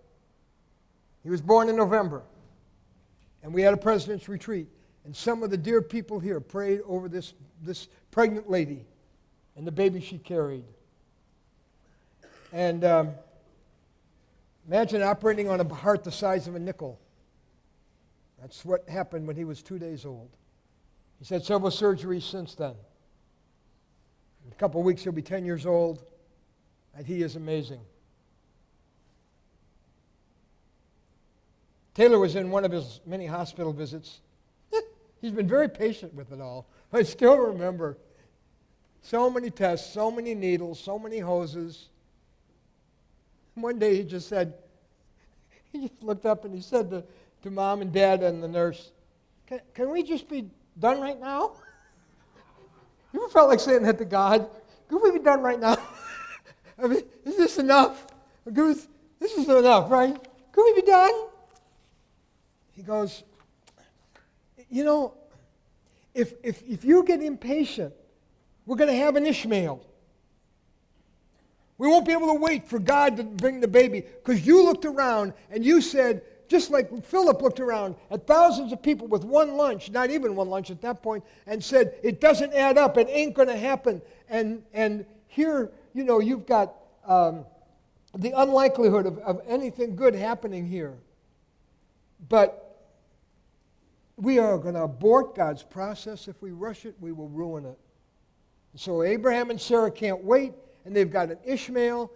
He was born in November, and we had a president's retreat. And some of the dear people here prayed over this pregnant lady and the baby she carried. And imagine operating on a heart the size of a nickel. That's what happened when he was 2 days old. He's had several surgeries since then. In a couple of weeks, he'll be 10 years old, and he is amazing. Taylor was in one of his many hospital visits. He's been very patient with it all. I still remember so many tests, so many needles, so many hoses. One day he just looked up and he said to Mom and Dad and the nurse, can we just be done right now? You ever felt like saying that to God? Could we be done right now? I mean, is this enough? This is enough, right? Could we be done? He goes, you know, if you get impatient, we're going to have an Ishmael. We won't be able to wait for God to bring the baby because you looked around and you said, just like Philip looked around at thousands of people with one lunch, not even one lunch at that point, and said, it doesn't add up, it ain't going to happen. And here, you know, you've got the unlikelihood of anything good happening here. But we are going to abort God's process. If we rush it, we will ruin it. So Abraham and Sarah can't wait, and they've got an Ishmael.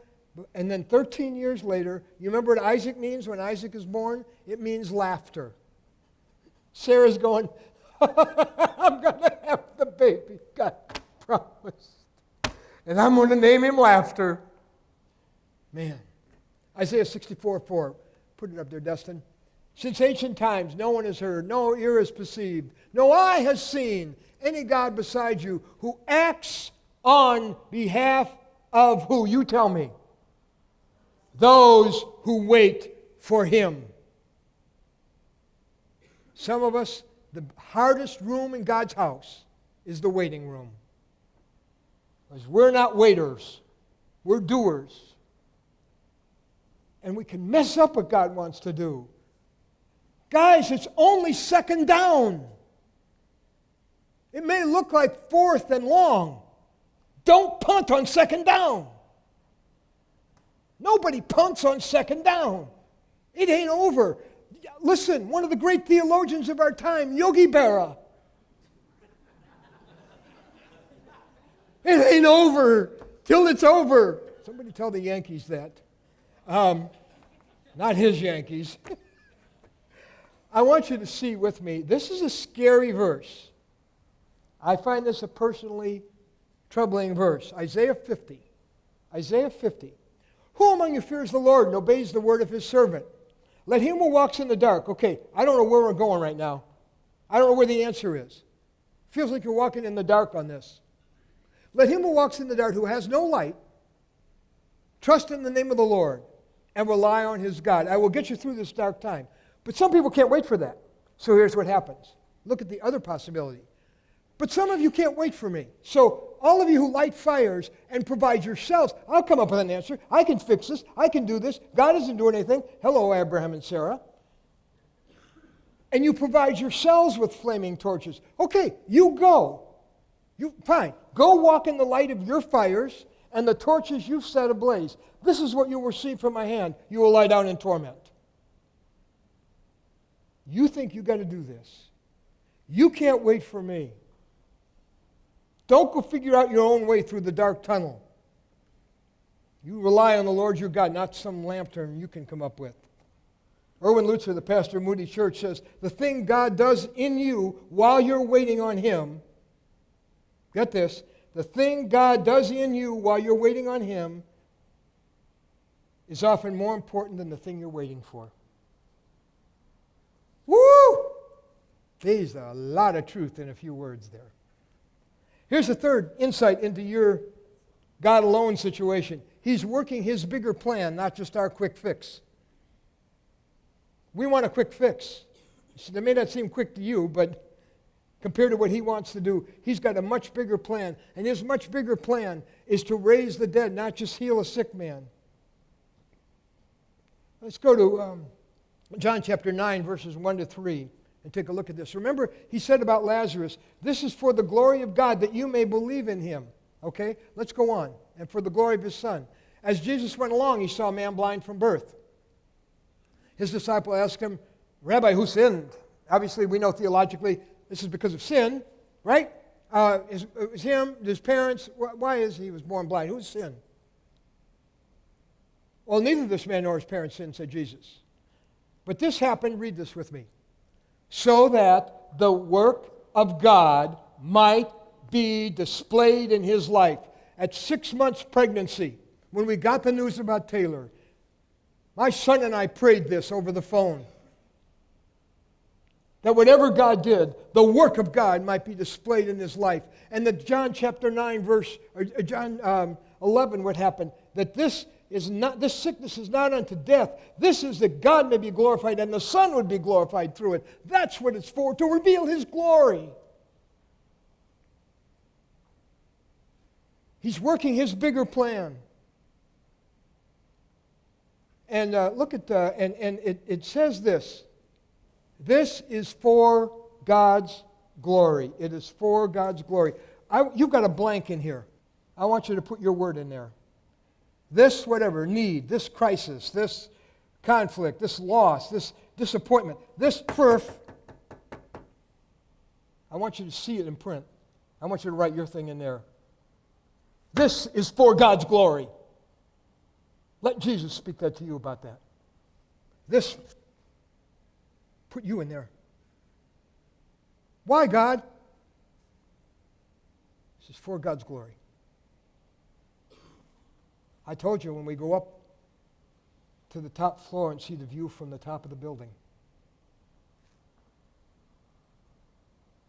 And then 13 years later, you remember what Isaac means when Isaac is born? It means laughter. Sarah's going, I'm going to have the baby God promised. And I'm going to name him Laughter. Man. Isaiah 64:4. Put it up there, Dustin. Since ancient times, no one has heard, no ear has perceived, no eye has seen any God beside you who acts on behalf of who? You tell me. Those who wait for him. Some of us, the hardest room in God's house is the waiting room. Because we're not waiters. We're doers. And we can mess up what God wants to do. Guys, it's only second down. It may look like fourth and long. Don't punt on second down. Nobody punts on second down. It ain't over. Listen, one of the great theologians of our time, Yogi Berra. It ain't over till it's over. Somebody tell the Yankees that. Not his Yankees. I want you to see with me, this is a scary verse. I find this a personally troubling verse. Isaiah 50. Isaiah 50. Who among you fears the Lord and obeys the word of his servant? Let him who walks in the dark. Okay, I don't know where we're going right now. I don't know where the answer is. Feels like you're walking in the dark on this. Let him who walks in the dark, who has no light, trust in the name of the Lord and rely on his God. I will get you through this dark time. But some people can't wait for that. So here's what happens. Look at the other possibility. But some of you can't wait for me. So all of you who light fires and provide yourselves, I'll come up with an answer. I can fix this. I can do this. God isn't doing anything. Hello, Abraham and Sarah. and you provide yourselves with flaming torches. Okay, you go. Fine. Go walk in the light of your fires and the torches you've set ablaze. This is what you will receive from my hand. You will lie down in torment. You think you got to do this. You can't wait for me. Don't go figure out your own way through the dark tunnel. You rely on the Lord your God, not some lantern you can come up with. Erwin Lutzer, the pastor of Moody Church, says, the thing God does in you while you're waiting on Him, get this, the thing God does in you while you're waiting on Him is often more important than the thing you're waiting for. Woo! There's a lot of truth in a few words there. Here's a third insight into your God alone situation. He's working His bigger plan, not just our quick fix. We want a quick fix. That may not seem quick to you, but compared to what He wants to do, He's got a much bigger plan. And His much bigger plan is to raise the dead, not just heal a sick man. Let's go to John chapter 9, verses 1 to 3, and take a look at this. Remember, He said about Lazarus, this is for the glory of God, that you may believe in Him. Okay? Let's go on. And for the glory of His Son. As Jesus went along, He saw a man blind from birth. His disciple asked Him, Rabbi, who sinned? Obviously, we know theologically this is because of sin, right? It was him, his parents. Why is he was born blind? Who's sinned? Well, neither this man nor his parents sinned, said Jesus. But this happened, read this with me, so that the work of God might be displayed in his life. At 6 months pregnancy, when we got the news about Taylor, my son and I prayed this over the phone. That whatever God did, the work of God might be displayed in his life. And that John chapter 9, John 11, what happened? That this sickness is not unto death. This is that God may be glorified and the Son would be glorified through it. That's what it's for, to reveal His glory. He's working His bigger plan. And look at, it says this. This is for God's glory. It is for God's glory. You've got a blank in here. I want you to put your word in there. This whatever, need, this crisis, this conflict, this loss, this disappointment, this perf. I want you to see it in print. I want you to write your thing in there. This is for God's glory. Let Jesus speak that to you about that. This, put you in there. Why, God? This is for God's glory. I told you when we go up to the top floor and see the view from the top of the building,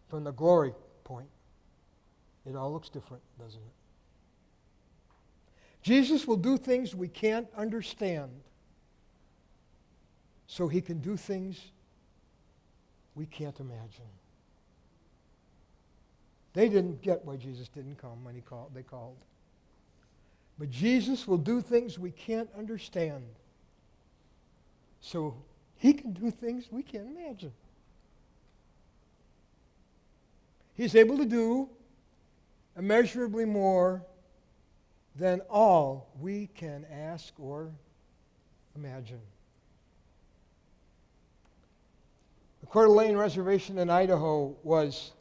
from the glory point, it all looks different, doesn't it? Jesus will do things we can't understand so He can do things we can't imagine. They didn't get why Jesus didn't come when they called. But Jesus will do things we can't understand so He can do things we can't imagine. He's able to do immeasurably more than all we can ask or imagine. The Coeur d'Alene Reservation in Idaho was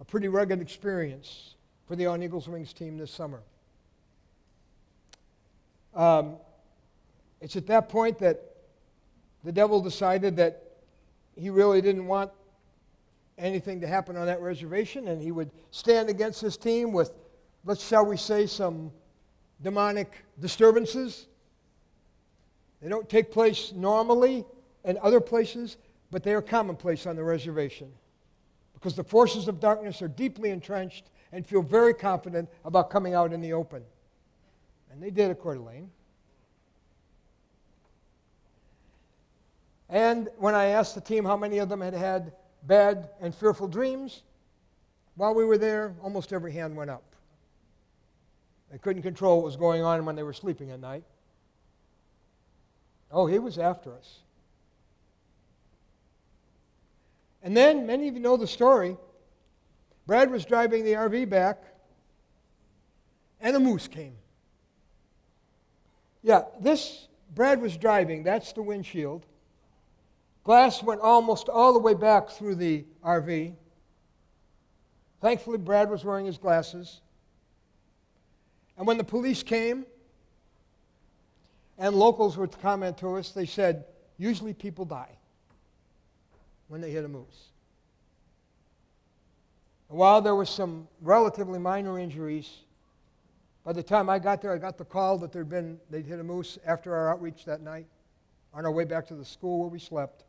a pretty rugged experience for the On Eagles Wings team this summer. It's at that point that the devil decided that he really didn't want anything to happen on that reservation, and he would stand against his team with, shall we say, some demonic disturbances. They don't take place normally in other places, but they are commonplace on the reservation because the forces of darkness are deeply entrenched and feel very confident about coming out in the open. And they did at Coeur d'Alene. And when I asked the team how many of them had had bad and fearful dreams, while we were there, almost every hand went up. They couldn't control what was going on when they were sleeping at night. Oh, he was after us. And then, many of you know the story, Brad was driving the RV back, and a moose came. Yeah, Brad was driving, that's the windshield. Glass went almost all the way back through the RV. Thankfully, Brad was wearing his glasses. And when the police came, and locals would comment to us, they said, usually people die when they hit a moose. And while there were some relatively minor injuries, by the time I got there, I got the call that they'd hit a moose after our outreach that night on our way back to the school where we slept.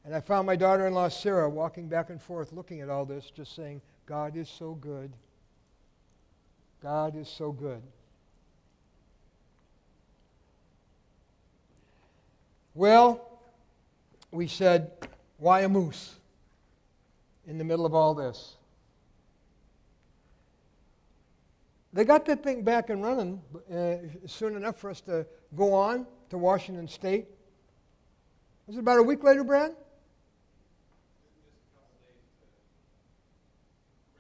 And I found my daughter-in-law, Sarah, walking back and forth looking at all this, just saying, God is so good. God is so good. Well, we said, why a moose in the middle of all this? They got that thing back and running soon enough for us to go on to Washington State. Was it about a week later, Brad?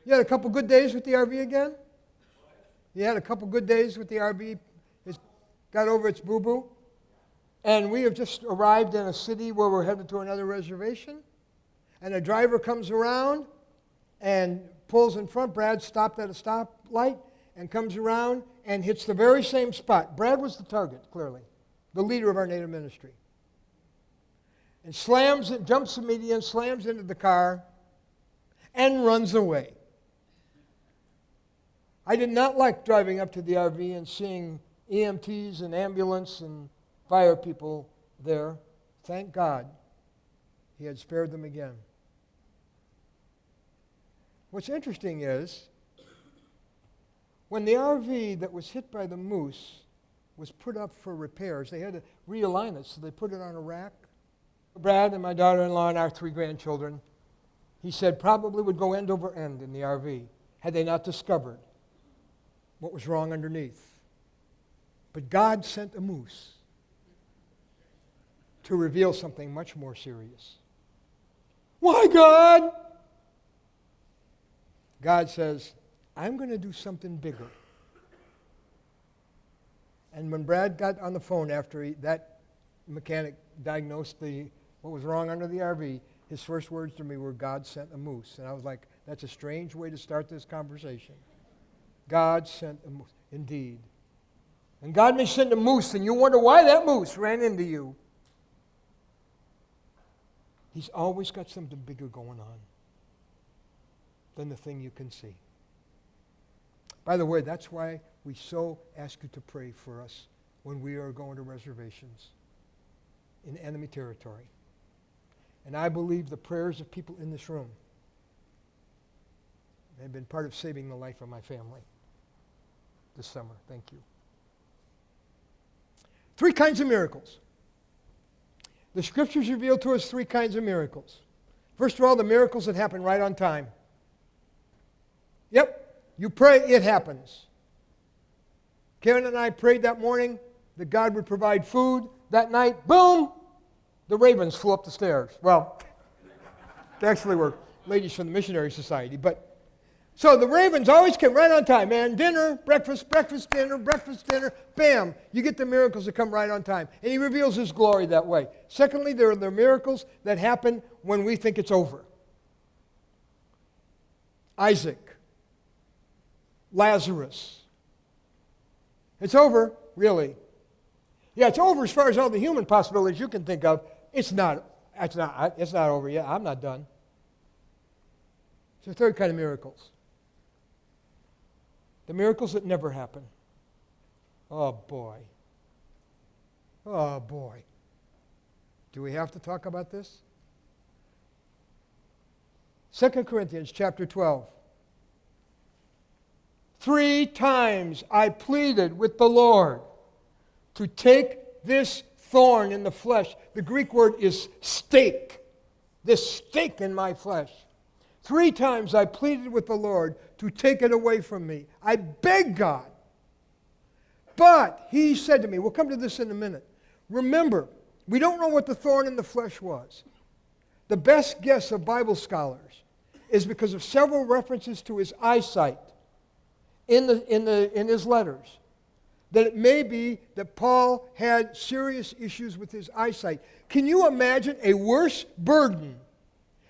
You had a couple good days with the RV again? You had a couple good days with the RV? It got over its boo-boo? And we have just arrived in a city where we're headed to another reservation. And a driver comes around and pulls in front. Brad stopped at a stoplight and comes around and hits the very same spot. Brad was the target, clearly, the leader of our Native ministry. And jumps the median, slams into the car, and runs away. I did not like driving up to the RV and seeing EMTs and ambulance and fire people there. Thank God he had spared them again. What's interesting is, when the RV that was hit by the moose was put up for repairs, they had to realign it, so they put it on a rack. Brad and my daughter-in-law and our 3 grandchildren, he said, probably would go end over end in the RV had they not discovered what was wrong underneath. But God sent a moose to reveal something much more serious. Why, God? God says, I'm going to do something bigger. And when Brad got on the phone after that mechanic diagnosed what was wrong under the RV, his first words to me were, God sent a moose. And I was like, that's a strange way to start this conversation. God sent a moose, indeed. And God may send a moose, and you wonder why that moose ran into you. He's always got something bigger going on than the thing you can see. By the way, that's why we so ask you to pray for us when we are going to reservations in enemy territory. And I believe the prayers of people in this room have been part of saving the life of my family this summer. Thank you. 3 kinds of miracles. The Scriptures reveal to us 3 kinds of miracles. First of all, the miracles that happen right on time. Yep, you pray, it happens. Karen and I prayed that morning that God would provide food. That night, boom, the ravens flew up the stairs. Well, they actually were ladies from the Missionary Society, but so the ravens always came right on time, man. Dinner, breakfast, dinner, bam. You get the miracles that come right on time. And he reveals his glory that way. Secondly, there are the miracles that happen when we think it's over. Isaac, Lazarus. It's over, really. Yeah, it's over as far as all the human possibilities you can think of. It's not over yet. I'm not done. It's the third kind of miracles. The miracles that never happen. Oh, boy. Oh, boy. Do we have to talk about this? 2 Corinthians chapter 12. 3 times I pleaded with the Lord to take this thorn in the flesh. The Greek word is stake. This stake in my flesh. 3 times I pleaded with the Lord to take it away from me. I begged God. But he said to me, we'll come to this in a minute. Remember, we don't know what the thorn in the flesh was. The best guess of Bible scholars is because of several references to his eyesight in his letters, that it may be that Paul had serious issues with his eyesight. Can you imagine a worse burden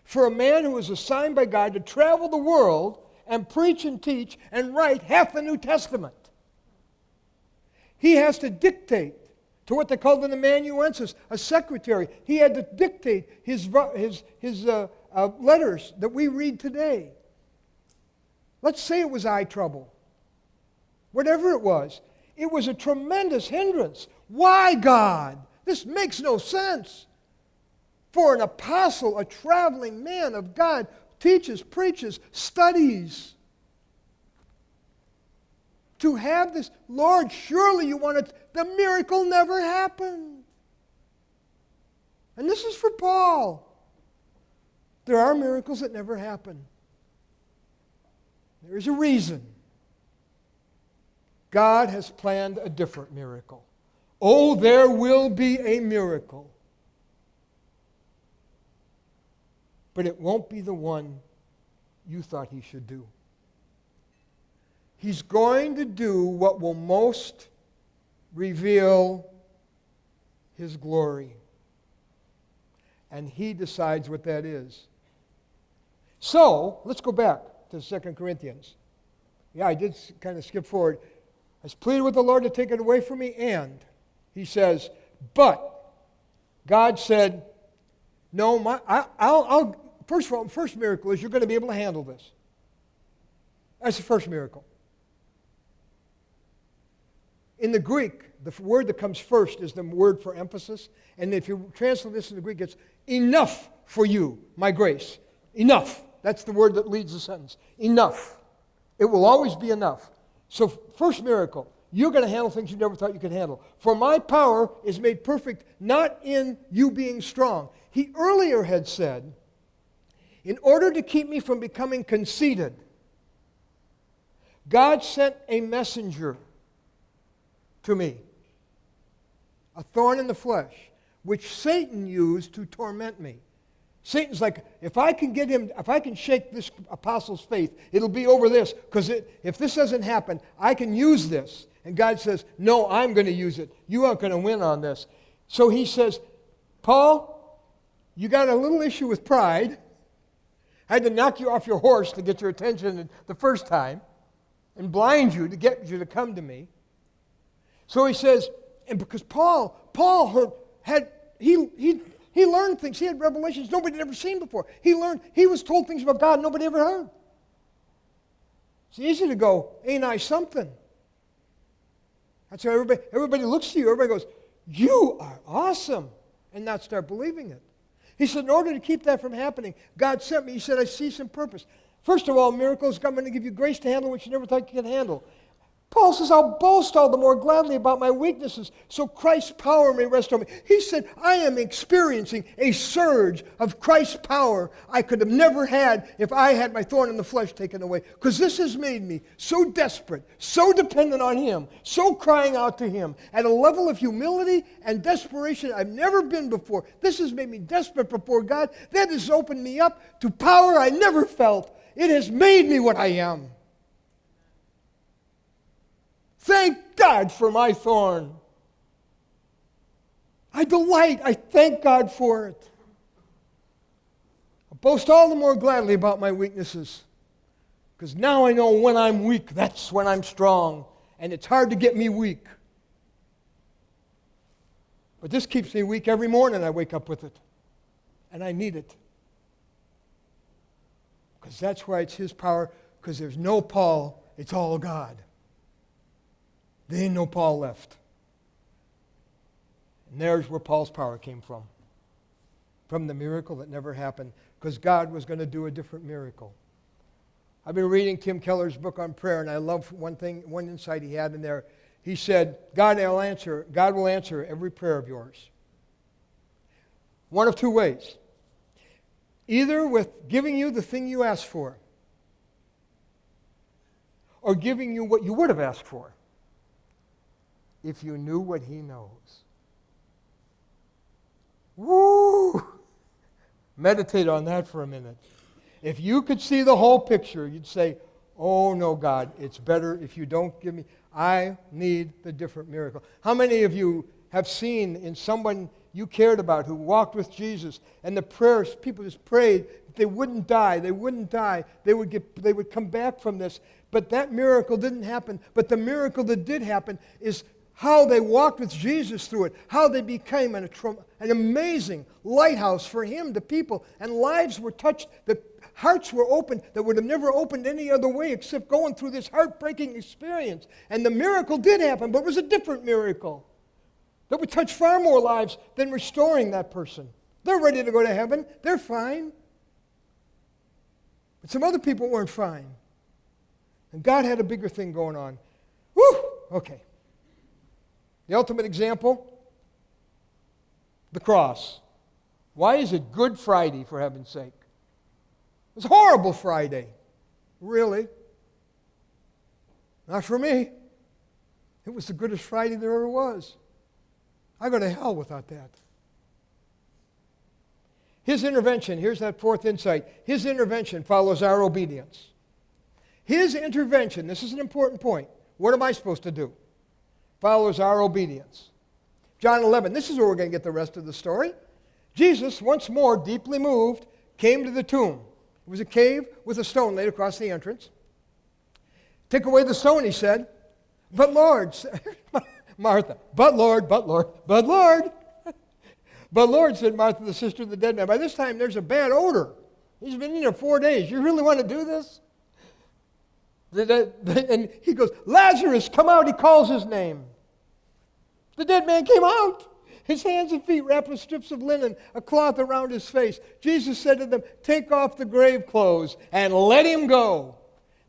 for a man who was assigned by God to travel the world and preach and teach and write half the New Testament? He has to dictate to what they called an amanuensis, a secretary. He had to dictate his letters that we read today. Let's say it was eye trouble. Whatever it was a tremendous hindrance. Why, God? This makes no sense. For an apostle, a traveling man of God, teaches, preaches, studies, to have this, Lord, surely you want it. The miracle never happened. And this is for Paul. There are miracles that never happen. There is a reason. God has planned a different miracle. Oh, there will be a miracle. But it won't be the one you thought he should do. He's going to do what will most reveal his glory. And he decides what that is. So, let's go back to 2 Corinthians. Yeah, I did kind of skip forward. I pleaded with the Lord to take it away from me, and he says, but God said, no, first of all, the first miracle is you're going to be able to handle this. That's the first miracle. In the Greek, the word that comes first is the word for emphasis. And if you translate this in the Greek, it's enough for you, my grace. Enough. That's the word that leads the sentence. Enough. It will always be enough. So first miracle, you're going to handle things you never thought you could handle. For my power is made perfect not in you being strong. He earlier had said, in order to keep me from becoming conceited, God sent a messenger to me, a thorn in the flesh, which Satan used to torment me. Satan's like, if I can shake this apostle's faith, it'll be over this, because if this doesn't happen, I can use this. And God says, no, I'm going to use it. You aren't going to win on this. So he says, Paul, you got a little issue with pride. I had to knock you off your horse to get your attention the first time and blind you to get you to come to me. So he says, and because Paul he learned things. He had revelations nobody had ever seen before. He was told things about God nobody ever heard. It's easy to go, ain't I something? That's why everybody looks to you. Everybody goes, you are awesome, and not start believing it. He said, in order to keep that from happening, God sent me. He said, I see some purpose. First of all, miracles, God going to give you grace to handle what you never thought you could handle. Paul says, I'll boast all the more gladly about my weaknesses, so Christ's power may rest on me. He said, I am experiencing a surge of Christ's power I could have never had if I had my thorn in the flesh taken away. Because this has made me so desperate, so dependent on Him, so crying out to Him, at a level of humility and desperation I've never been before. This has made me desperate before God. That has opened me up to power I never felt. It has made me what I am. Thank God for my thorn. I thank God for it. I boast all the more gladly about my weaknesses, because now I know when I'm weak, that's when I'm strong, and it's hard to get me weak. But this keeps me weak every morning I wake up with it, and I need it. Because that's why it's His power, because there's no Paul, it's all God. There ain't no Paul left. And there's where Paul's power came from the miracle that never happened, because God was going to do a different miracle. I've been reading Tim Keller's book on prayer, and I love one insight he had in there. He said, God will answer every prayer of yours. One of two ways. Either with giving you the thing you asked for, or giving you what you would have asked for, if you knew what He knows. Woo! Meditate on that for a minute. If you could see the whole picture, you'd say, oh no, God, it's better if you don't give me, I need the different miracle. How many of you have seen in someone you cared about who walked with Jesus, and the prayers, people just prayed that they wouldn't die, they would come back from this, but that miracle didn't happen. But the miracle that did happen is how they walked with Jesus through it, how they became an amazing lighthouse for him, the people, and lives were touched, the hearts were opened that would have never opened any other way except going through this heartbreaking experience. And the miracle did happen, but it was a different miracle that would touch far more lives than restoring that person. They're ready to go to heaven. They're fine. But some other people weren't fine. And God had a bigger thing going on. Whew! Okay. The ultimate example, the cross. Why is it Good Friday, for heaven's sake? It's a horrible Friday. Really? Not for me. It was the goodest Friday there ever was. I go to hell without that. His intervention, here's that fourth insight. His intervention follows our obedience. His intervention, this is an important point. What am I supposed to do? Follows our obedience. John 11, this is where we're going to get the rest of the story. Jesus, once more, deeply moved, came to the tomb. It was a cave with a stone laid across the entrance. Take away the stone, he said. But Lord, Martha, but Lord, but Lord, but Lord. But Lord, said Martha, the sister of the dead man, by this time there's a bad odor. He's been in there 4 days. You really want to do this? And he goes, Lazarus, come out. He calls his name. The dead man came out. His hands and feet wrapped with strips of linen, a cloth around his face. Jesus said to them, take off the grave clothes and let him go.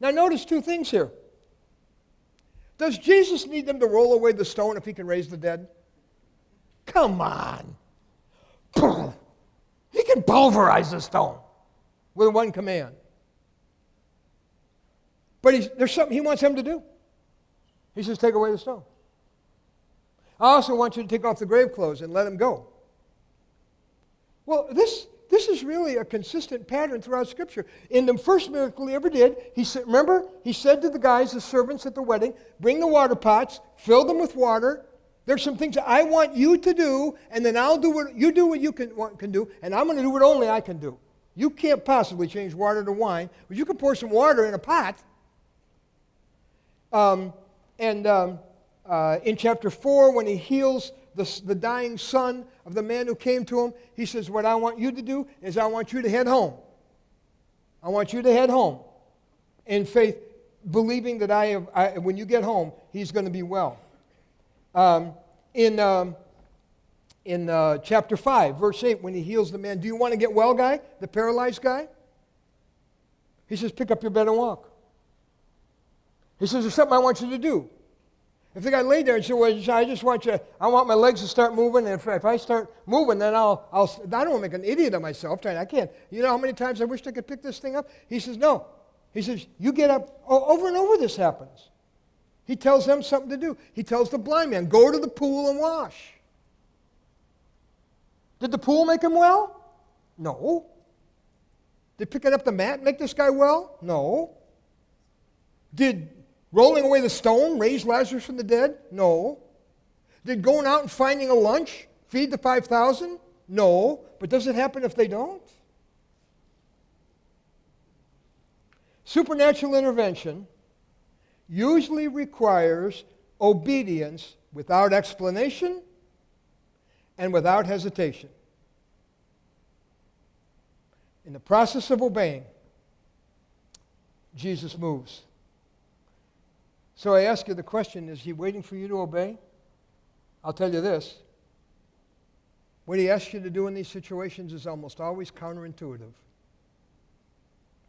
Now notice two things here. Does Jesus need them to roll away the stone if he can raise the dead? Come on. He can pulverize the stone with one command. But there's something he wants them to do. He says, take away the stone. I also want you to take off the grave clothes and let him go. Well, this is really a consistent pattern throughout Scripture. In the first miracle he ever did, he said to the guys, the servants at the wedding, bring the water pots, fill them with water. There's some things that I want you to do, and then I'll do what you can do, and I'm going to do what only I can do. You can't possibly change water to wine, but you can pour some water in a pot. In chapter 4, when he heals the dying son of the man who came to him, he says, what I want you to do is I want you to head home. I want you to head home in faith, believing that when you get home, he's going to be well. In chapter 5, verse 8, when he heals the man, do you want to get well, guy? The paralyzed guy? He says, pick up your bed and walk. He says, there's something I want you to do. If the guy laid there and said, well, I want my legs to start moving, and if I start moving, then I don't want to make an idiot of myself. I can't. You know how many times I wished I could pick this thing up? He says, no. He says, you get up. Over and over this happens. He tells them something to do. He tells the blind man, go to the pool and wash. Did the pool make him well? No. Did picking up the mat make this guy well? No. Did rolling away the stone raise Lazarus from the dead? No. Did going out and finding a lunch feed the 5,000? No. But does it happen if they don't? Supernatural intervention usually requires obedience without explanation and without hesitation. In the process of obeying, Jesus moves. So I ask you the question, is he waiting for you to obey? I'll tell you this. What he asks you to do in these situations is almost always counterintuitive.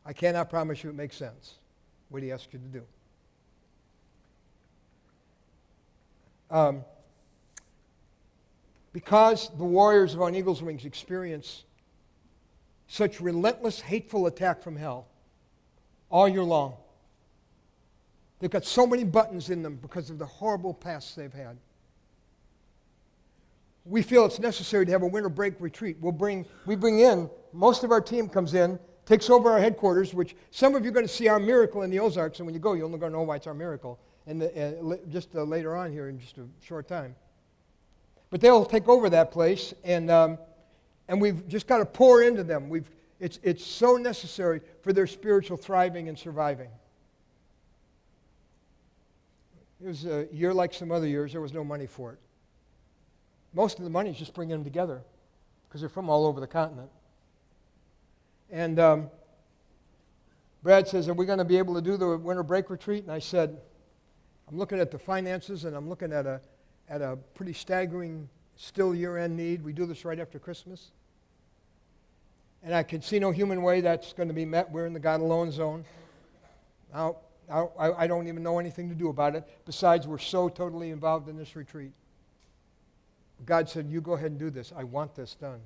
I cannot promise you it makes sense, what he asks you to do. Because the warriors of On Eagle's Wings experience such relentless, hateful attack from hell all year long. They've got so many buttons in them because of the horrible past they've had. we feel it's necessary to have a winter break retreat. We bring in, most of our team comes in, takes over our headquarters, which some of you are going to see our miracle in the Ozarks, and when you go, you're only going to know why it's our miracle, and just later on here in just a short time. But they'll take over that place, and we've just got to pour into them. It's so necessary for their spiritual thriving and surviving. It was a year like some other years. There was no money for it. Most of the money is just bringing them together because they're from all over the continent. And Brad says, are we going to be able to do the winter break retreat? And I said, I'm looking at the finances, and I'm looking at a pretty staggering still year-end need. We do this right after Christmas. And I can see no human way that's going to be met. We're in the God alone zone. Now, I don't even know anything to do about it. Besides, we're so totally involved in this retreat. God said, you go ahead and do this. I want this done.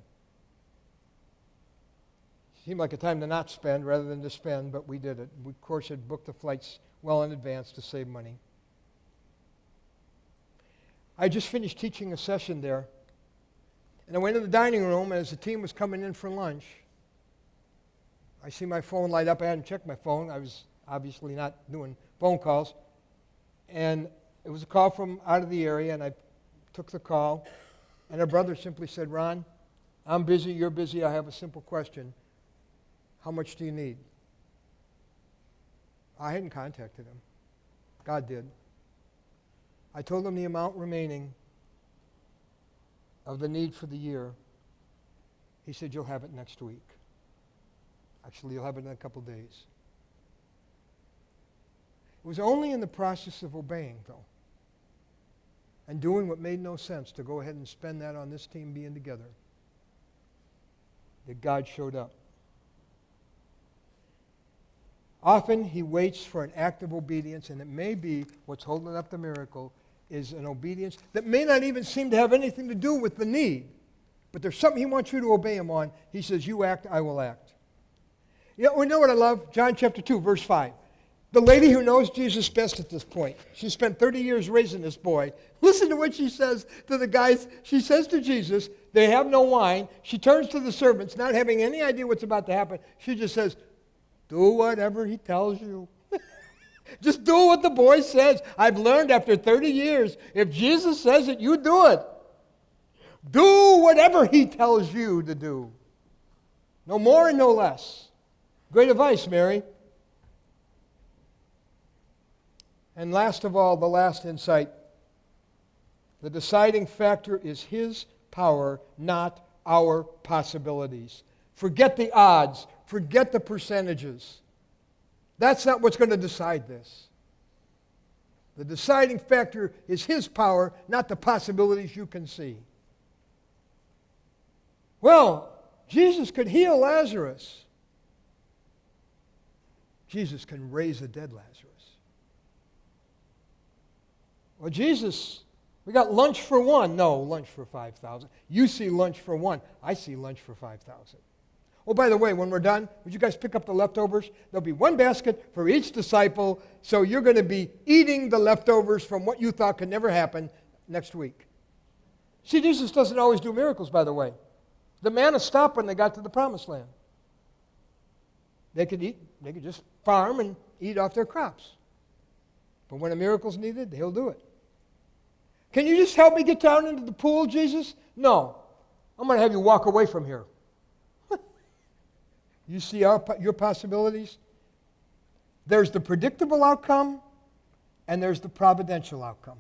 Seemed like a time to not spend rather than to spend, but we did it. We, of course, had booked the flights well in advance to save money. I just finished teaching a session there, and I went in the dining room, and as the team was coming in for lunch, I see my phone light up. I hadn't checked my phone. I was obviously not doing phone calls, and it was a call from out of the area, and I took the call, and a brother simply said, Ron, I'm busy, you're busy, I have a simple question. How much do you need? I hadn't contacted him. God did. I told him the amount remaining of the need for the year. He said, you'll have it next week. Actually, you'll have it in a couple days. It was only in the process of obeying, though, and doing what made no sense to go ahead and spend that on this team being together, that God showed up. Often he waits for an act of obedience, and it may be what's holding up the miracle is an obedience that may not even seem to have anything to do with the need, but there's something he wants you to obey him on. He says, you act, I will act. You know what I love? John chapter 2, verse 5. The lady who knows Jesus best at this point, she spent 30 years raising this boy. Listen to what she says to the guys. She says to Jesus, they have no wine. She turns to the servants, not having any idea what's about to happen. She just says, do whatever he tells you. Just do what the boy says. I've learned after 30 years, if Jesus says it, you do it. Do whatever he tells you to do. No more and no less. Great advice, Mary. And last of all, the last insight. The deciding factor is his power, not our possibilities. Forget the odds. Forget the percentages. That's not what's going to decide this. The deciding factor is his power, not the possibilities you can see. Well, Jesus could heal Lazarus. Jesus can raise a dead Lazarus. Well, Jesus, we got lunch for one. No, lunch for 5,000. You see lunch for one. I see lunch for 5,000. Oh, by the way, when we're done, would you guys pick up the leftovers? There'll be one basket for each disciple, so you're going to be eating the leftovers from what you thought could never happen next week. See, Jesus doesn't always do miracles, by the way. The manna stopped when they got to the promised land. They could just farm and eat off their crops. But when a miracle's needed, he'll do it. Can you just help me get down into the pool, Jesus? No. I'm going to have you walk away from here. You see your possibilities? There's the predictable outcome, and there's the providential outcome.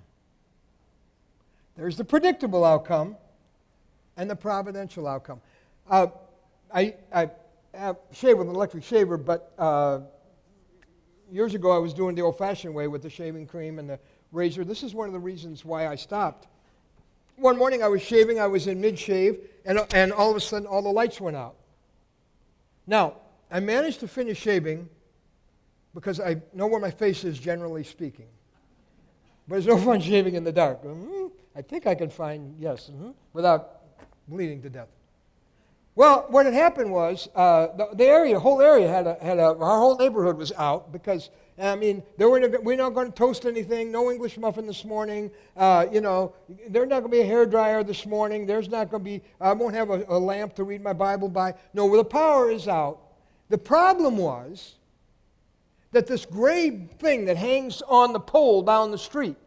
There's the predictable outcome and the providential outcome. I shave with an electric shaver, but years ago I was doing the old-fashioned way with the shaving cream and the razor. This is one of the reasons why I stopped. One morning I was shaving, I was in mid-shave, and all of a sudden all the lights went out. Now, I managed to finish shaving because I know where my face is, generally speaking. But it's no fun shaving in the dark. I think I can find, without bleeding to death. Well, what had happened was the area, whole area our whole neighborhood was out because I mean, we're not going to toast anything. No English muffin this morning. There's not going to be a hairdryer this morning. There's not going to be, I won't have a lamp to read my Bible by. No, the power is out. The problem was that this gray thing that hangs on the pole down the street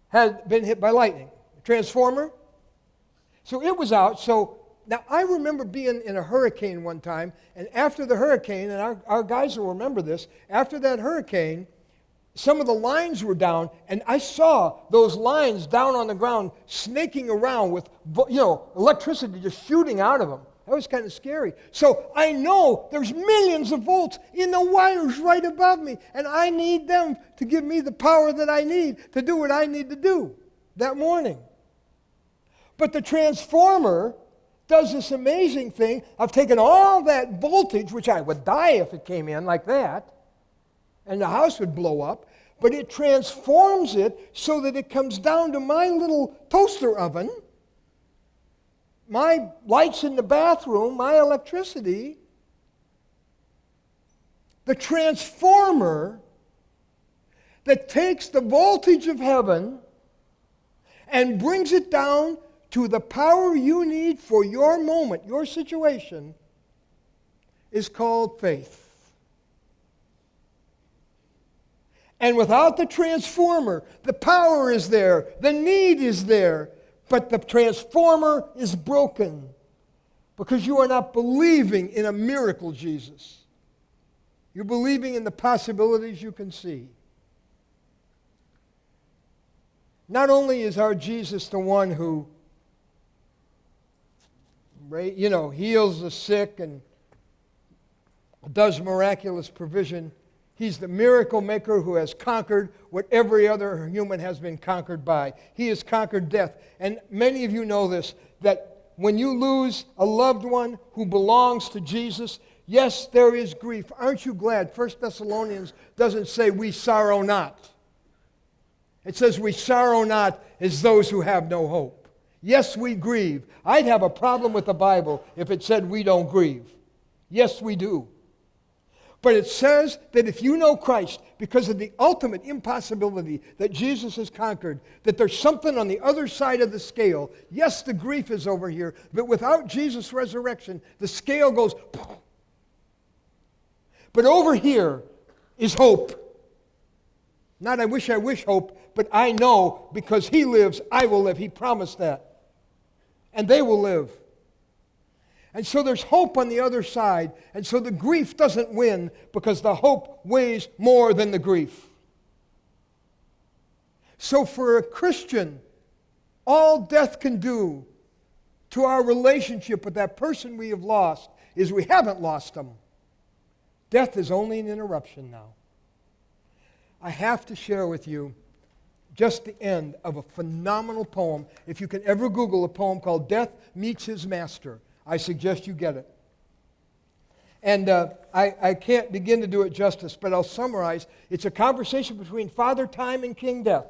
had been hit by lightning. A transformer. So it was out. So now I remember being in a hurricane one time, and after the hurricane, and our guys will remember this, after that hurricane, some of the lines were down, and I saw those lines down on the ground snaking around with, electricity just shooting out of them. That was kind of scary. So I know there's millions of volts in the wires right above me, and I need them to give me the power that I need to do what I need to do that morning. But the transformer does this amazing thing of taking all that voltage, which I would die if it came in like that, and the house would blow up, but it transforms it so that it comes down to my little toaster oven, my lights in the bathroom, my electricity. The transformer that takes the voltage of heaven and brings it down to the power you need for your moment, your situation, is called faith. And without the transformer, the power is there, the need is there, but the transformer is broken because you are not believing in a miracle Jesus. You're believing in the possibilities you can see. Not only is our Jesus the one who heals the sick and does miraculous provision, He's the miracle maker who has conquered what every other human has been conquered by. He has conquered death. And many of you know this, that when you lose a loved one who belongs to Jesus, yes, there is grief. Aren't you glad 1 Thessalonians doesn't say we sorrow not. It says we sorrow not as those who have no hope. Yes, we grieve. I'd have a problem with the Bible if it said we don't grieve. Yes, we do. But it says that if you know Christ, because of the ultimate impossibility that Jesus has conquered, that there's something on the other side of the scale. Yes, the grief is over here, but without Jesus' resurrection, the scale goes. But over here is hope. Not I wish hope, but I know because He lives, I will live. He promised that. And they will live. And so there's hope on the other side. And so the grief doesn't win because the hope weighs more than the grief. So for a Christian, all death can do to our relationship with that person we have lost is we haven't lost them. Death is only an interruption now. I have to share with you just the end of a phenomenal poem. If you can ever Google a poem called Death Meets His Master, I suggest you get it. And I can't begin to do it justice, but I'll summarize. It's a conversation between Father Time and King Death.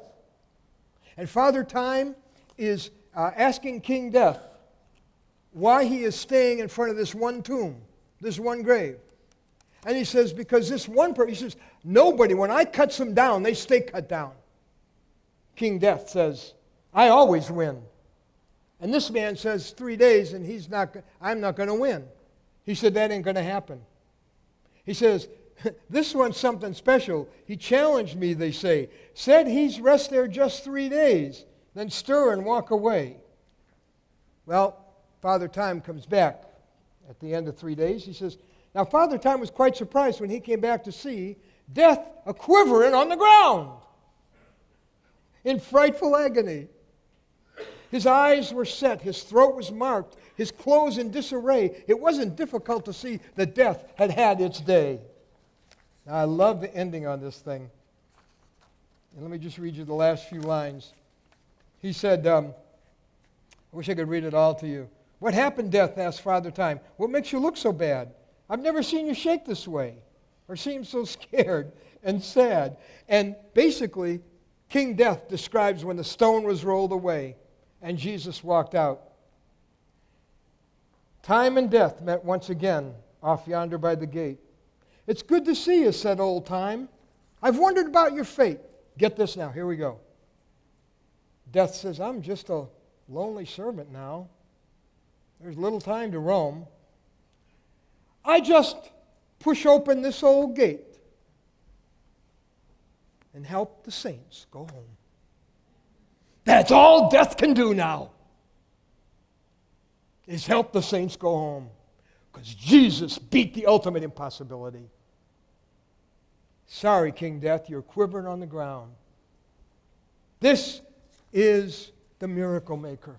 And Father Time is asking King Death why he is staying in front of this one tomb, this one grave. And he says, because this one person, he says, nobody, when I cut them down, they stay cut down. King Death says, I always win. And this man says 3 days, and I'm not going to win. He said, that ain't going to happen. He says, this one's something special. He challenged me, they say. Said he's rest there just 3 days, then stir and walk away. Well, Father Time comes back at the end of 3 days. He says, now Father Time was quite surprised when he came back to see Death a-quivering on the ground in frightful agony. His eyes were set, his throat was marked, his clothes in disarray. It wasn't difficult to see that death had had its day. Now, I love the ending on this thing. And let me just read you the last few lines. He said, I wish I could read it all to you. What happened, Death? Asked Father Time. What makes you look so bad? I've never seen you shake this way or seem so scared and sad. And basically, King Death describes when the stone was rolled away and Jesus walked out. Time and Death met once again off yonder by the gate. "It's good to see you," said Old Time. "I've wondered about your fate." Get this now, here we go. Death says, "I'm just a lonely servant now. There's little time to roam. I just push open this old gate and help the saints go home." That's all death can do now, is help the saints go home. Because Jesus beat the ultimate impossibility. Sorry, King Death, you're quivering on the ground. This is the miracle maker.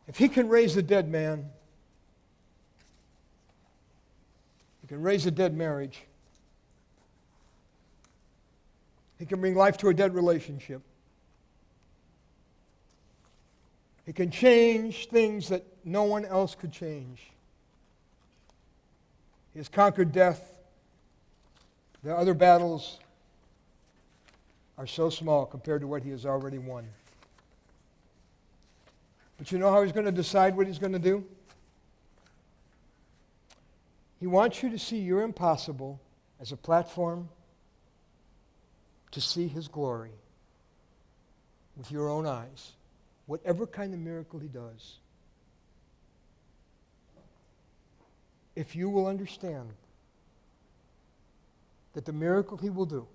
If he can raise a dead man, he can raise a dead marriage. He can bring life to a dead relationship. He can change things that no one else could change. He has conquered death. The other battles are so small compared to what he has already won. But you know how he's going to decide what he's going to do? He wants you to see your impossible as a platform to see his glory with your own eyes, whatever kind of miracle he does. If you will understand that the miracle he will do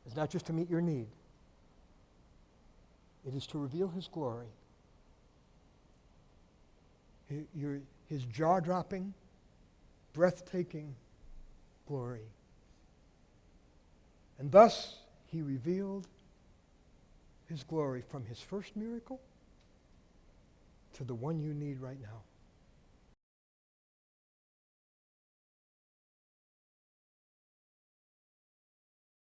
is not just to meet your need, it is to reveal his glory. His jaw-dropping, breathtaking glory. And thus, he revealed his glory from his first miracle to the one you need right now.